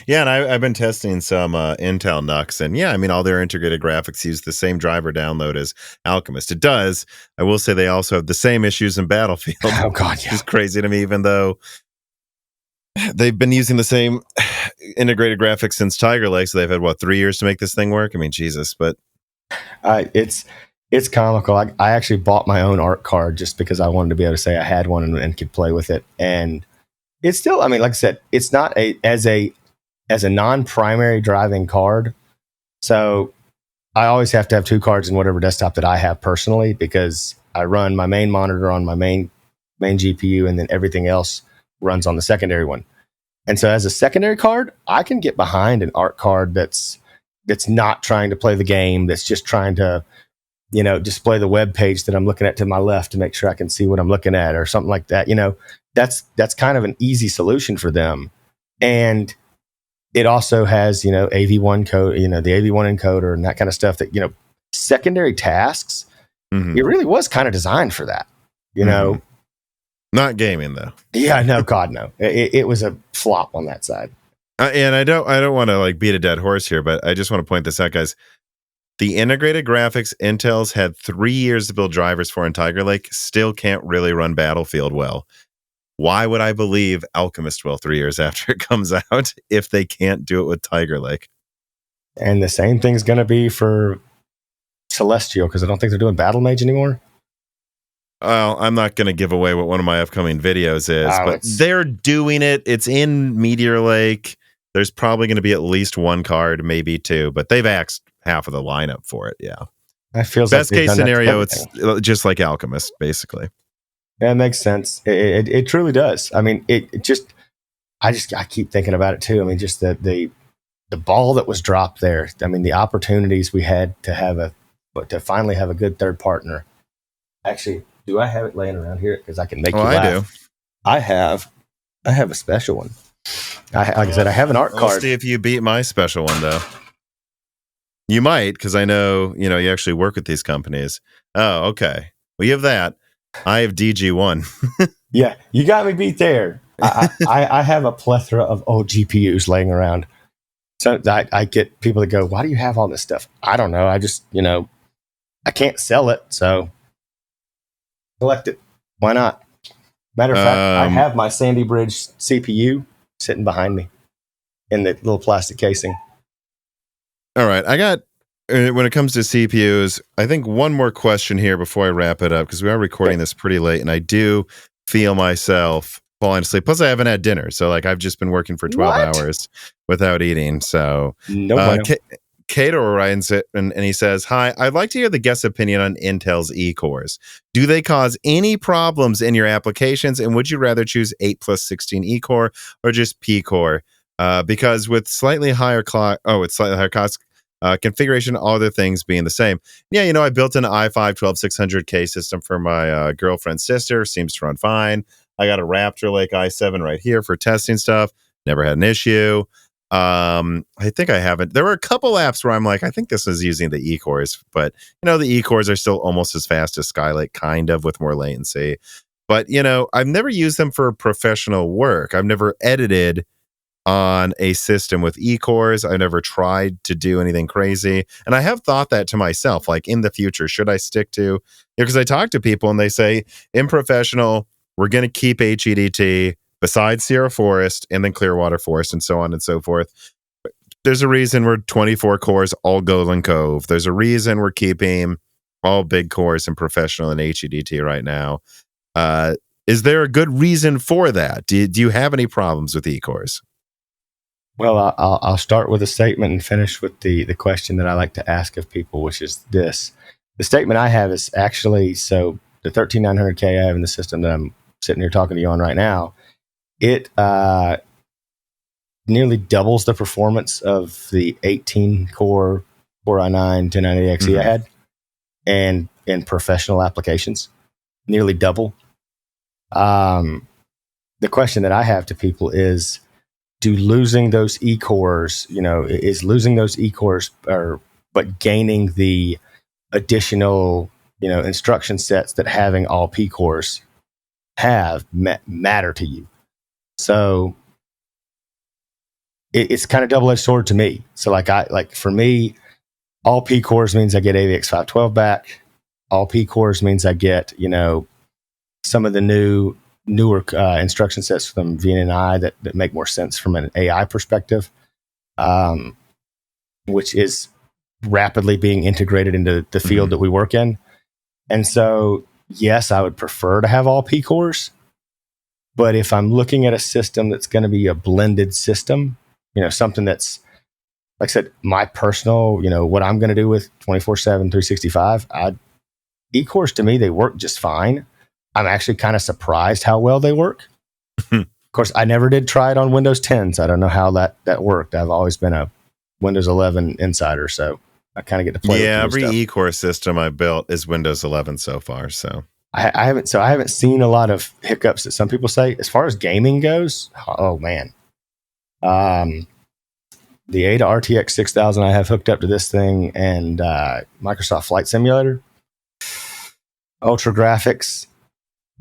Yeah, and I've been testing some Intel NUCs, and yeah, I mean, all their integrated graphics use the same driver download as Alchemist. It does. I will say they also have the same issues in Battlefield. Oh God, yeah. It's crazy to me, even though they've been using the same integrated graphics since Tiger Lake, so they've had 3 years to make this thing work. I mean, Jesus, but it's comical. I actually bought my own ARC card just because I wanted to be able to say I had one and could play with it. And it's still, I mean, like I said, it's not as a non-primary driving card. So I always have to have 2 cards in whatever desktop that I have personally, because I run my main monitor on my main GPU, and then everything else runs on the secondary one. And so as a secondary card, I can get behind an ARC card that's not trying to play the game, that's just trying to, display the web page that I'm looking at to my left to make sure I can see what I'm looking at or something like that. That's kind of an easy solution for them. And it also has, AV1 code, the AV1 encoder and that kind of stuff that, secondary tasks. It really was kind of designed for that, Not gaming though. Yeah, no, God, no. It was a flop on that side. And I don't want to beat a dead horse here, but I just want to point this out, guys. The integrated graphics Intel's had 3 years to build drivers for in Tiger Lake still can't really run Battlefield well. Why would I believe Alchemist will 3 years after it comes out if they can't do it with Tiger Lake? And the same thing's going to be for Celestial, because I don't think they're doing Battle Mage anymore. Well, I'm not going to give away what one of my upcoming videos is, but they're doing it. It's in Meteor Lake. There's probably going to be at least 1 card, maybe 2, but they've axed half of the lineup for it. Yeah. That feels best like case scenario. It's just like Alchemist, basically. Yeah, it makes sense. It truly does. I mean, I keep thinking about it too. I mean, just the ball that was dropped there. I mean, the opportunities we had to finally have a good third partner. Actually, do I have it laying around here? Because I can make you laugh. I do. I have a special one. Like I said, I have an ARC card. We'll see if you beat my special one, though. You might, because I know, you actually work with these companies. Oh, okay. Well, you have that. I have DG1. Yeah, you got me beat there. I have a plethora of old GPUs laying around. So I get people that go, why do you have all this stuff? I don't know. I just, I can't sell it. So collect it. Why not? Matter of fact, I have my Sandy Bridge CPU sitting behind me in the little plastic casing. All right. I got, when it comes to CPUs, I think one more question here before I wrap it up, because we are recording this pretty late and I do feel myself falling asleep. Plus, I haven't had dinner. So, I've just been working for 12 hours without eating. So, Cato writes it and he says, hi, I'd like to hear the guest opinion on Intel's E-cores. Do they cause any problems in your applications? And would you rather choose 8 plus 16 E-core or just P-core? Because with slightly higher cost configuration, all other things being the same. Yeah, I built an i5-12600K system for my girlfriend's sister. Seems to run fine. I got a Raptor Lake i7 right here for testing stuff. Never had an issue. I think I haven't. There were a couple apps where I'm like, I think this is using the E-cores, but the E-cores are still almost as fast as Skylake, kind of, with more latency. But I've never used them for professional work. I've never edited on a system with E-cores. I never tried to do anything crazy. And I have thought that to myself, like, in the future, should I stick to, because I talk to people and they say in professional, we're going to keep HEDT besides Sierra Forest and then Clearwater Forest and so on and so forth. There's a reason we're 24 cores, all Golden Cove. There's a reason we're keeping all big cores in professional and HEDT right now. Is there a good reason for that? Do you have any problems with E-cores? Well, I'll start with a statement and finish with the question that I like to ask of people, which is this. The statement I have is actually, so the 13900K I have in the system that I'm sitting here talking to you on right now, it nearly doubles the performance of the 18-core Core i9 1090XE I had, and in professional applications, nearly double. The question that I have to people is, do losing those E-cores, is losing those E-cores, but gaining the additional, instruction sets that having all P-cores have matter to you? So it's kind of double-edged sword to me. So for me, all P-cores means I get AVX 512 back. All P-cores means I get, some of the newer instruction sets from VNNI that make more sense from an AI perspective, which is rapidly being integrated into the field that we work in. And so, yes, I would prefer to have all P cores, but if I'm looking at a system that's going to be a blended system, something that's, like I said, my personal, what I'm going to do with 24/7, 365, E-cores to me, they work just fine. I'm actually kind of surprised how well they work. Of course, I never did try it on Windows 10, so I don't know how that worked. I've always been a Windows 11 insider, so I kind of get to play with every stuff. E-core system I've built is Windows 11 so far. So I haven't seen a lot of hiccups that some people say. As far as gaming goes, oh man, the Ada RTX 6000 I have hooked up to this thing, and Microsoft Flight Simulator, ultra graphics.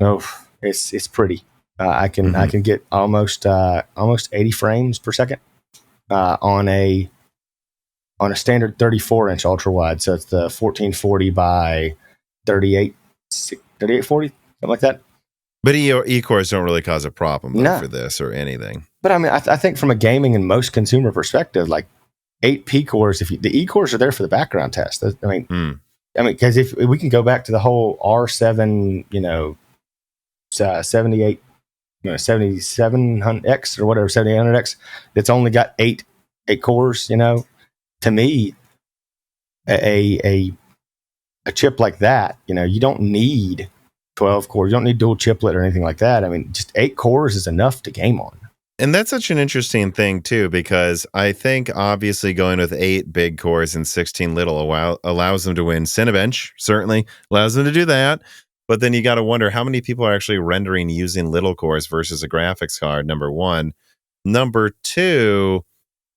Oh, it's pretty. I can get almost 80 frames per second on a standard 34-inch ultra wide. So it's the 1440 by 3840, something like that. But E-cores don't really cause a problem for this or anything. But I mean, I think from a gaming and most consumer perspective, like 8 P cores, the E cores are there for the background test. I mean, because if we can go back to the whole R7, 78, 7700X or whatever, 7800X, that's only got eight cores. To me, a chip like that, you don't need 12 cores. You don't need dual chiplet or anything like that. I mean, just 8 cores is enough to game on. And that's such an interesting thing, too, because I think obviously going with 8 big cores and 16 little allows them to win Cinebench, certainly allows them to do that. But then you got to wonder how many people are actually rendering using little cores versus a graphics card, number one. Number two,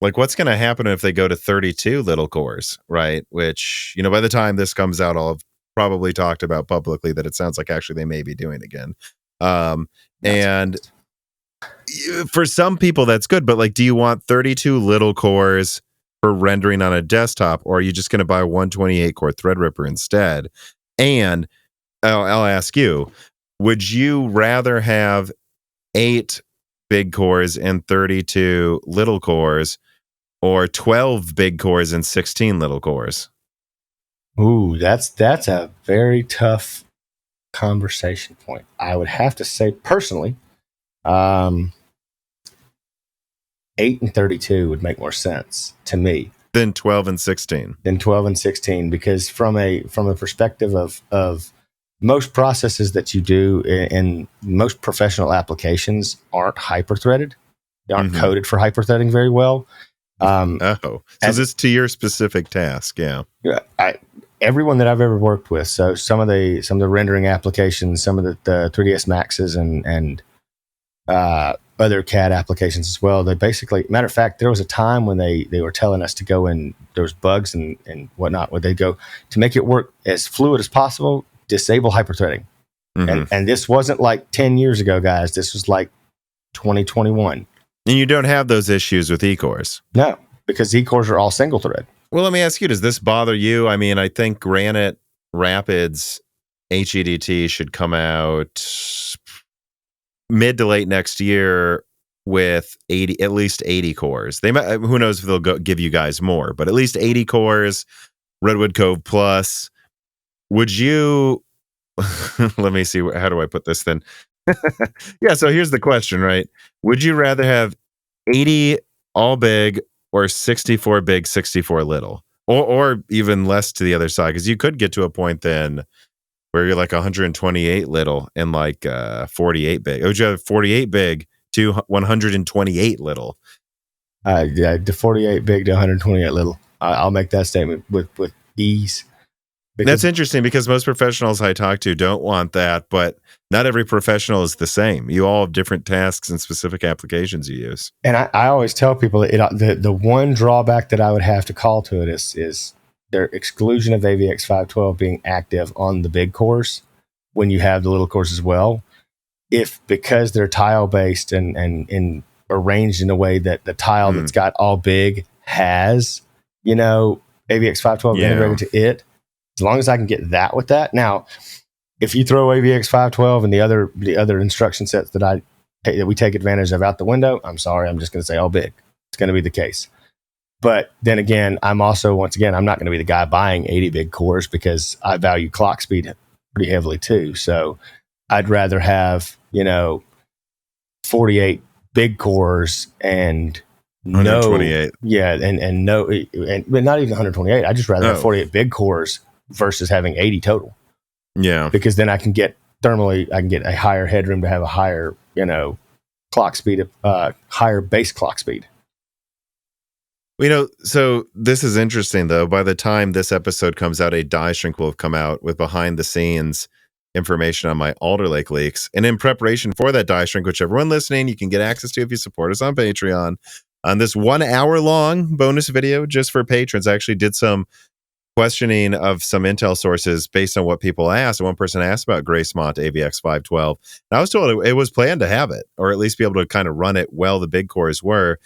like, what's going to happen if they go to 32 little cores, right? Which, by the time this comes out, I'll have probably talked about publicly that it sounds like actually they may be doing again. And for some people that's good, but like, do you want 32 little cores for rendering on a desktop, or are you just going to buy 128 core Threadripper instead? And I'll ask you, would you rather have 8 big cores and 32 little cores, or 12 big cores and 16 little cores? Ooh, that's a very tough conversation point. I would have to say personally, 8 and 32 would make more sense to me than 12 and 16. Because from a perspective of most processes that you do in most professional applications aren't hyper-threaded. They aren't coded for hyper-threading very well. So this to your specific task, yeah. Everyone that I've ever worked with, so some of the rendering applications, some of the 3ds Maxes and other CAD applications as well. They basically, matter of fact, there was a time when they were telling us to go and there was bugs and whatnot, where they go to make it work as fluid as possible, disable hyperthreading. And this wasn't like 10 years ago, guys. This was like 2021. And you don't have those issues with E-cores? No, because E-cores are all single thread. Well, let me ask you, does this bother you? I mean, I think Granite Rapids HEDT should come out mid to late next year with at least 80 cores. They might, who knows if they'll give you guys more, but at least 80 cores, Redwood Cove Plus. Would you, let me see, how do I put this then? Yeah, so here's the question, right? Would you rather have 80 all big or 64 big, 64 little? Or even less to the other side? Because you could get to a point then where you're like 128 little and like 48 big. Would you have 48 big to 128 little? Yeah, to 48 big to 128 little. I'll make that statement with ease. That's interesting because most professionals I talk to don't want that, but not every professional is the same. You all have different tasks and specific applications you use. And I always tell people that the one drawback that I would have to call to it is their exclusion of AVX 512 being active on the big cores when you have the little cores as well. Because they're tile based and arranged in a way that the tile that's got all big has, AVX 512 integrated to it. As long as I can get that with that. Now, if you throw AVX 512 and the other instruction sets that we take advantage of out the window, I'm sorry, I'm just going to say all big. It's going to be the case. But then again, I'm not going to be the guy buying 80 big cores because I value clock speed pretty heavily too. So I'd rather have, 48 big cores and 128. But not even 128. I'd just rather have 48 big cores versus having 80 total. Yeah. Because then I can get a higher headroom to have a higher, clock speed, higher base clock speed. So this is interesting though. By the time this episode comes out, a die shrink will have come out with behind the scenes information on my Alder Lake leaks. And in preparation for that die shrink, which everyone listening, you can get access to if you support us on Patreon, on this 1 hour long bonus video just for patrons, I actually did some questioning of some intel sources based on what people asked. And one person asked about Gracemont AVX 512. And I was told it was planned to have it, or at least be able to kind of run it while the big cores were.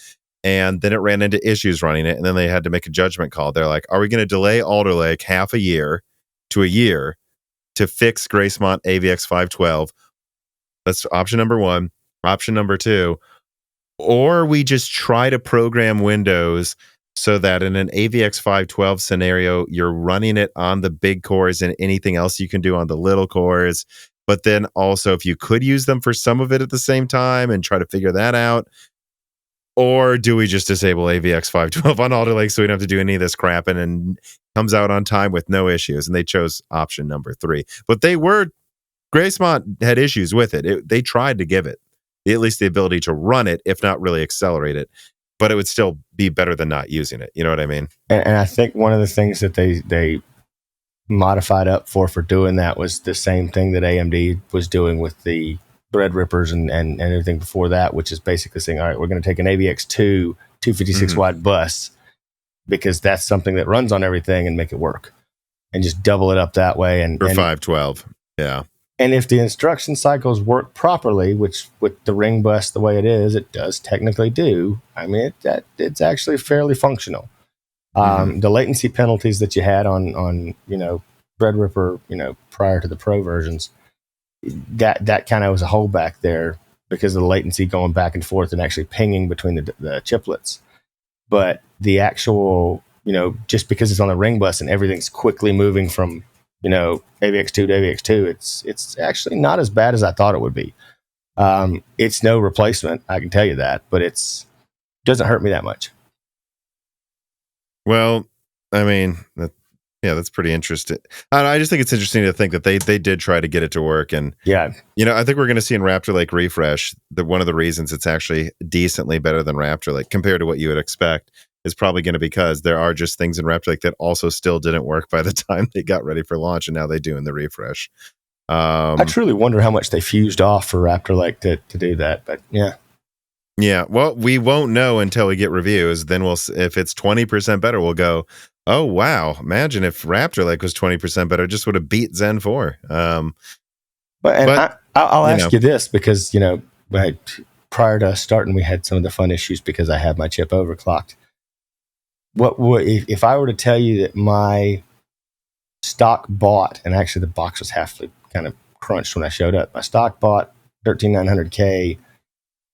And then it ran into issues running it. And then they had to make a judgment call. They're like, are we going to delay Alder Lake half a year to a year to fix Gracemont AVX 512? That's option number one. Option number two, or we just try to program Windows so that in an AVX 512 scenario, you're running it on the big cores and anything else you can do on the little cores. But then also, if you could use them for some of it at the same time and try to figure that out. Or do we just disable AVX 512 on Alder Lake so we don't have to do any of this crap and comes out on time with no issues? And they chose option number 3. But Gracemont had issues with it. They tried to give it at least the ability to run it, if not really accelerate it. But it would still be better than not using it. You know what I mean? And I think one of the things that they modified up for doing that was the same thing that AMD was doing with the Threadrippers and everything before that, which is basically saying, all right, we're going to take an AVX2 256 watt bus because that's something that runs on everything and make it work and just double it up that way. And for 512. Yeah. And if the instruction cycles work properly, which with the ring bus the way it is, it does technically do. I mean, it's actually fairly functional. The latency penalties that you had on Threadripper, prior to the Pro versions, that kind of was a holdback there because of the latency going back and forth and actually pinging between the chiplets. But the actual, just because it's on the ring bus and everything's quickly moving from AVX2 to AVX2, it's actually not as bad as I thought it would be. It's no replacement, I can tell you that, but it doesn't hurt me that much. Well, I mean, that's pretty interesting. I just think it's interesting to think that they did try to get it to work. And I think we're going to see in Raptor Lake refresh that one of the reasons it's actually decently better than Raptor Lake compared to what you would expect is probably going to be because there are just things in Raptor Lake that also still didn't work by the time they got ready for launch, and now they do in the refresh. I truly wonder how much they fused off for Raptor Lake to do that. But yeah. Yeah, well, we won't know until we get reviews. Then if it's 20% better, we'll go, oh, wow. Imagine if Raptor Lake was 20% better, just would have beat Zen 4. But I'll ask you this because, prior to us starting, we had some of the fun issues because I had my chip overclocked. What would, if I were to tell you that my stock bought, and actually the box was half kind of crunched when I showed up, my stock bought 13900K,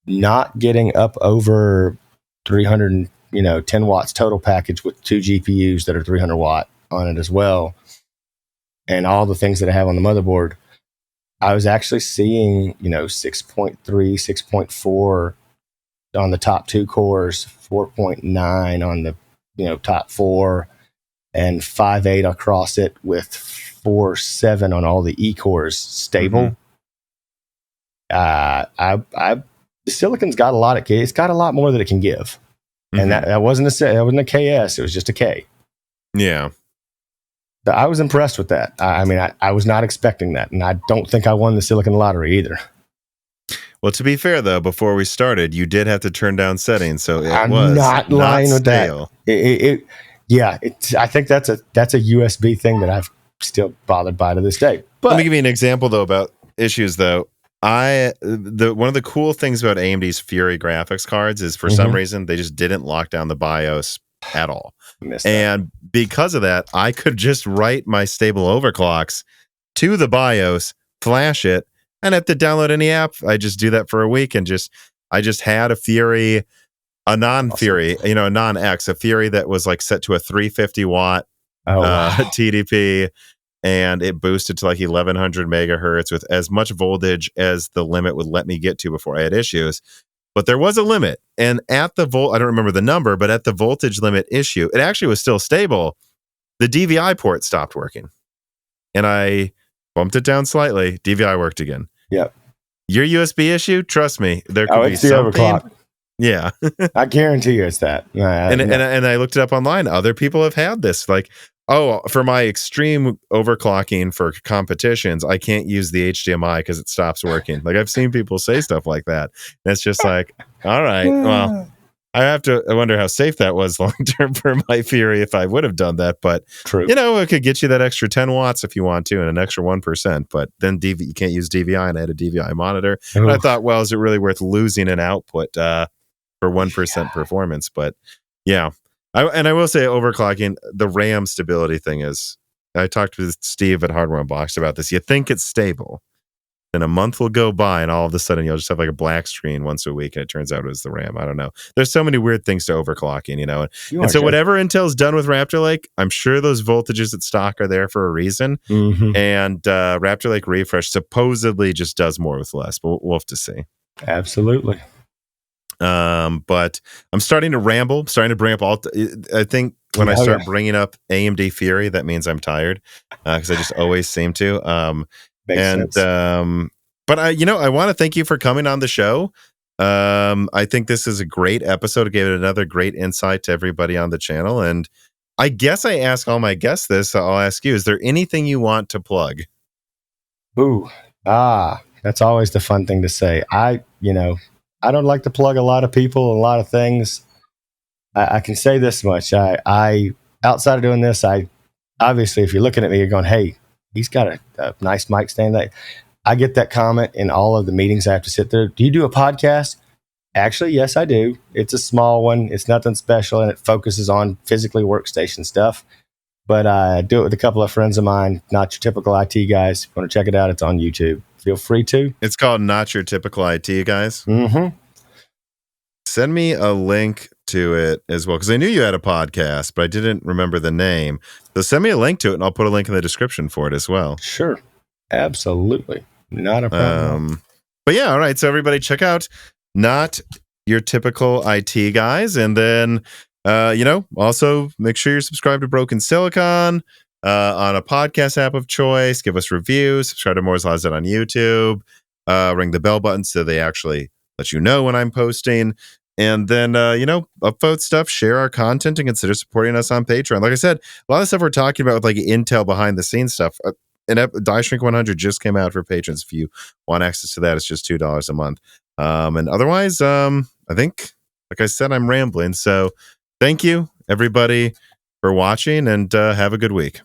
not getting up over 310 watts total package with 2 GPUs that are 300 watt on it as well, and all the things that I have on the motherboard, I was actually seeing 6.3, 6.4 on the top 2 cores, 4.9 on the top 4, and 5.8 across it with 4.7 on all the E cores stable. Mm-hmm. The silicon's got a lot. It's got a lot more that it can give, and that wasn't a KS. It was just a K. Yeah, I was impressed with that. I was not expecting that, and I don't think I won the silicon lottery either. Well, to be fair though, before we started, you did have to turn down settings, so I'm not lying with that. I think that's a USB thing that I've still bothered by to this day. But let me give you an example though about issues though. One of the cool things about AMD's Fury graphics cards is for some reason they just didn't lock down the BIOS at all. And because of that, I could just write my stable overclocks to the BIOS, flash it, and have to download any app. I just do that for a week and I just had a Fury, a non-Fury, a non-X, a Fury that was like set to a 350 watt TDP. And it boosted to like 1100 megahertz with as much voltage as the limit would let me get to before I had issues. But there was a limit. And at the I don't remember the number, but at the voltage limit issue, it actually was still stable. The DVI port stopped working. And I bumped it down slightly. DVI worked again. Yep. Your USB issue, trust me, there could be it's the overclock. Yeah. I guarantee you it's that. And I looked it up online. Other people have had this. Like, for my extreme overclocking for competitions, I can't use the HDMI because it stops working. Like, I've seen people say stuff like that. And it's just like, all right, well, I wonder how safe that was long term for my Fury if I would have done that. But, true. It could get you that extra 10 watts if you want to and an extra 1%. But then you can't use DVI, and I had a DVI monitor. And I thought, well, is it really worth losing an output for 1% performance? But yeah. I will say overclocking, the RAM stability thing is, I talked with Steve at Hardware Unboxed about this. You think it's stable. Then a month will go by and all of a sudden you'll just have like a black screen once a week and it turns out it was the RAM. I don't know. There's so many weird things to overclocking, And so whatever Intel's done with Raptor Lake, I'm sure those voltages at stock are there for a reason. Mm-hmm. And Raptor Lake Refresh supposedly just does more with less, but we'll have to see. Absolutely. But I'm starting to ramble, starting to bring up I think when I start bringing up AMD Fury, that means I'm tired, because I just always seem to. Makes sense. But I want to thank you for coming on the show. I think this is a great episode. It gave it another great insight to everybody on the channel. And I guess I ask all my guests this. So I'll ask you, is there anything you want to plug? That's always the fun thing to say. I don't like to plug a lot of people and a lot of things. I can say this much. I outside of doing this, obviously, if you're looking at me, you're going, hey, he's got a nice mic stand. I get that comment in all of the meetings I have to sit there. Do you do a podcast? Actually, yes, I do. It's a small one. It's nothing special, and it focuses on physically workstation stuff. But I do it with a couple of friends of mine, not your typical IT guys. If you want to check it out, it's on YouTube. Feel free to. It's called Not Your Typical IT Guys. Mm-hmm. Send me a link to it as well, because I knew you had a podcast, but I didn't remember the name. So send me a link to it, and I'll put a link in the description for it as well. Sure. Absolutely. Not a problem. But yeah, all right. So everybody check out Not Your Typical IT Guys. And then, also make sure you're subscribed to Broken Silicon on a podcast app of choice. Give us reviews. Subscribe to Moore's Law on YouTube. Ring the bell button so they actually let you know when I'm posting. And then, upvote stuff, share our content, and consider supporting us on Patreon. Like I said, a lot of stuff we're talking about with like Intel behind the scenes stuff, Die Shrink 100 just came out for patrons. If you want access to that, it's just $2 a month. And otherwise, I think, like I said, I'm rambling. So thank you, everybody, for watching, and have a good week.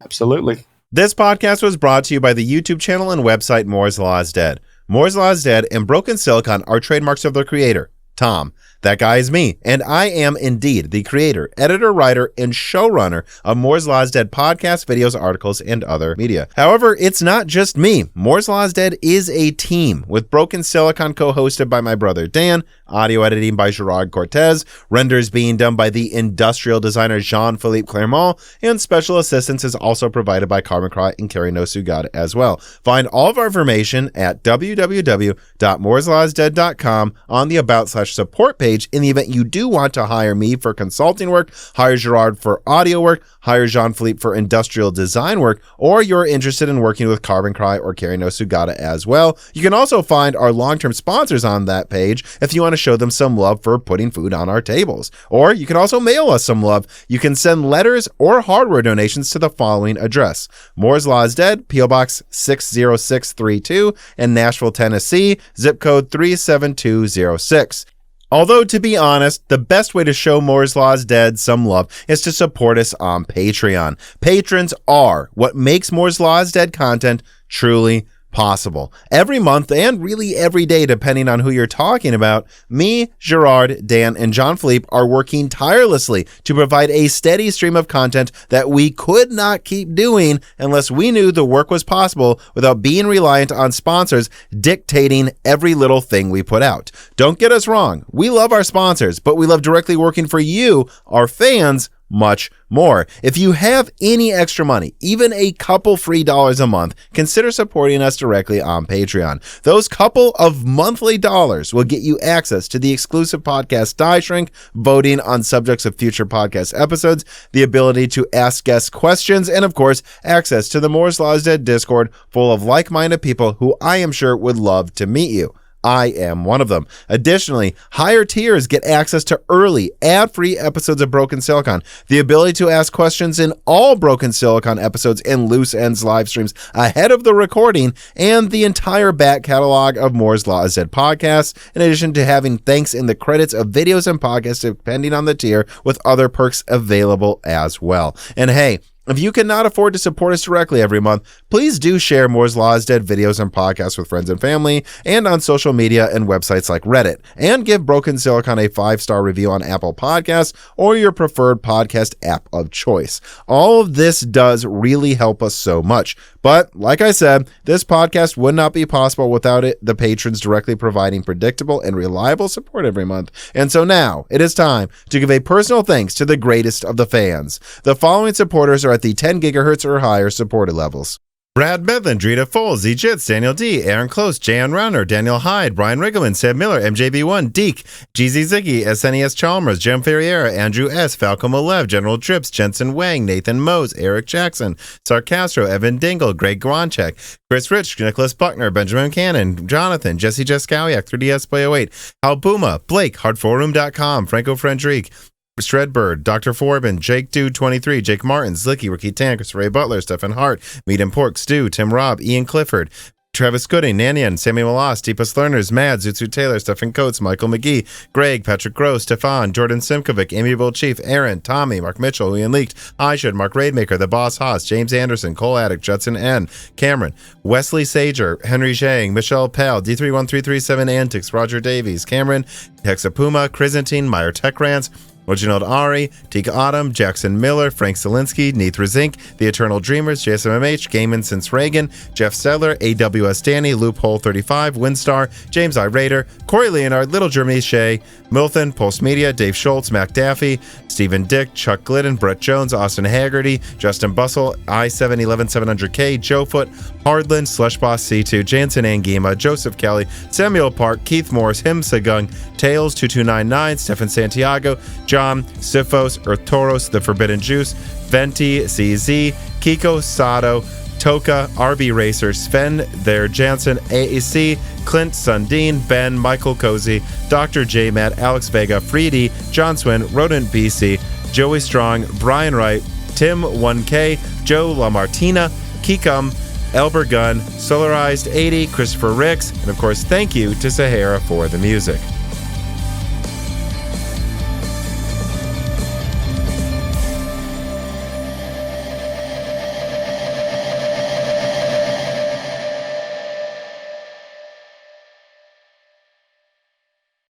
Absolutely. This podcast was brought to you by the YouTube channel and website Moore's Law is Dead. Moore's Law is Dead and Broken Silicon are trademarks of their creator, Tom. That guy is me, and I am indeed the creator, editor, writer, and showrunner of Moore's Law is Dead podcasts, videos, articles, and other media. However, it's not just me. Moore's Law is Dead is a team, with Broken Silicon co-hosted by my brother Dan, audio editing by Gerard Cortez, renders being done by the industrial designer Jean-Philippe Clermont, and special assistance is also provided by Carmen Cry and Carrie Nosugada as well. Find all of our information at www.mooreslawsdead.com on the about/support page in the event you do want to hire me for consulting work, hire Gerard for audio work, hire Jean-Philippe for industrial design work, or you're interested in working with Carbon Cry or Carrie Nosugada as well. You can also find our long-term sponsors on that page if you want to show them some love for putting food on our tables. Or you can also mail us some love. You can send letters or hardware donations to the following address: Moore's Law is Dead, P.O. Box 60632 in Nashville, Tennessee, zip code 37206. Although, to be honest, the best way to show Moore's Law is Dead some love is to support us on Patreon. Patrons are what makes Moore's Law is Dead content truly possible. Every month, and really every day, depending on who you're talking about, me, Gerard, Dan, and Jean-Philippe are working tirelessly to provide a steady stream of content that we could not keep doing unless we knew the work was possible without being reliant on sponsors dictating every little thing we put out. Don't get us wrong. We love our sponsors, but we love directly working for you, our fans, much more. If you have any extra money, even a couple free dollars a month, consider supporting us directly on Patreon. Those couple of monthly dollars will get you access to the exclusive podcast Die Shrink, voting on subjects of future podcast episodes, the ability to ask guest questions, and of course, access to the Moore's Law is Dead Discord full of like-minded people who I am sure would love to meet you. I am one of them. Additionally, higher tiers get access to early, ad-free episodes of Broken Silicon, the ability to ask questions in all Broken Silicon episodes and Loose Ends live streams ahead of the recording, and the entire back catalog of Moore's Law is Dead podcasts, in addition to having thanks in the credits of videos and podcasts depending on the tier, with other perks available as well. And hey, if you cannot afford to support us directly every month, please do share Moore's Law is Dead videos and podcasts with friends and family, and on social media and websites like Reddit, and give Broken Silicon a 5-star review on Apple Podcasts or your preferred podcast app of choice. All of this does really help us so much. But like I said, this podcast would not be possible without the patrons directly providing predictable and reliable support every month. And so now it is time to give a personal thanks to the greatest of the fans. The following supporters are at the 10 gigahertz or higher supported levels: Brad Medlin, Drita Foles, Z Jits, Daniel D, Aaron Close, Jan Runner, Daniel Hyde, Brian Riggleman, Sam Miller, MJB1, Deke, GZ Ziggy, SNES Chalmers, Jim Ferriera, Andrew S, Falcom Olev, General Drips, Jensen Wang, Nathan Mose, Eric Jackson, Sarcastro, Evan Dingle, Greg Gronchek, Chris Rich, Nicholas Buckner, Benjamin Cannon, Jonathan, Jesse Jeskowiak, 3DS Play 08, Albuma, Blake, HardForum.com, Franco Frederic, Shredbird, Dr. Forbin, Jake Dude 23, Jake Martin, Zlicky, Ricky Tankers, Ray Butler, Stephen Hart, Meat and Pork, Stu, Tim Robb, Ian Clifford, Travis Gooding, Nanian, Sammy Malas, Deepest Learners, Mad, Zutsu Taylor, Stephen Coates, Michael McGee, Greg, Patrick Gross, Stefan, Jordan Simkovic, Amiable Chief, Aaron, Tommy, Mark Mitchell, Ian Leaked, I Should, Mark Raidmaker, The Boss Haas, James Anderson, Cole Addict, Judson N, Cameron, Wesley Sager, Henry Zhang, Michelle Pal, D31337 Antics, Roger Davies, Cameron, Hexapuma, Chrysantine, Meyer Tech Rants, Reginald Ari, Tika Autumn, Jackson Miller, Frank Zielinski, Neith Zink, The Eternal Dreamers, JSMMH, Gaiman Since Reagan, Jeff Sedler, AWS Danny, Loophole 35, Windstar, James I. Raider, Corey Leonard, Little Germany Shea, Milton, Pulse Media, Dave Schultz, Mac Daffy, Stephen Dick, Chuck Glidden, Brett Jones, Austin Haggerty, Justin Bussell, I7-11700K, Joe Foot, Hardland, Slushboss C2, Jansen Angima, Joseph Kelly, Samuel Park, Keith Morris, Him Sagung, Tails 2299, Stefan Santiago, John, Siphos, Earth Tauros, The Forbidden Juice, Venti, CZ, Kiko Sato, Toka, RB Racer, Sven, There Jansen, AAC, Clint, Sundin, Ben, Michael Cozy, Dr. J. Matt, Alex Vega, Freedy, John Swin, Rodent BC, Joey Strong, Brian Wright, Tim 1K, Joe LaMartina, Kikam, Elber Gunn, Solarized 80, Christopher Ricks, and of course, thank you to Sahara for the music.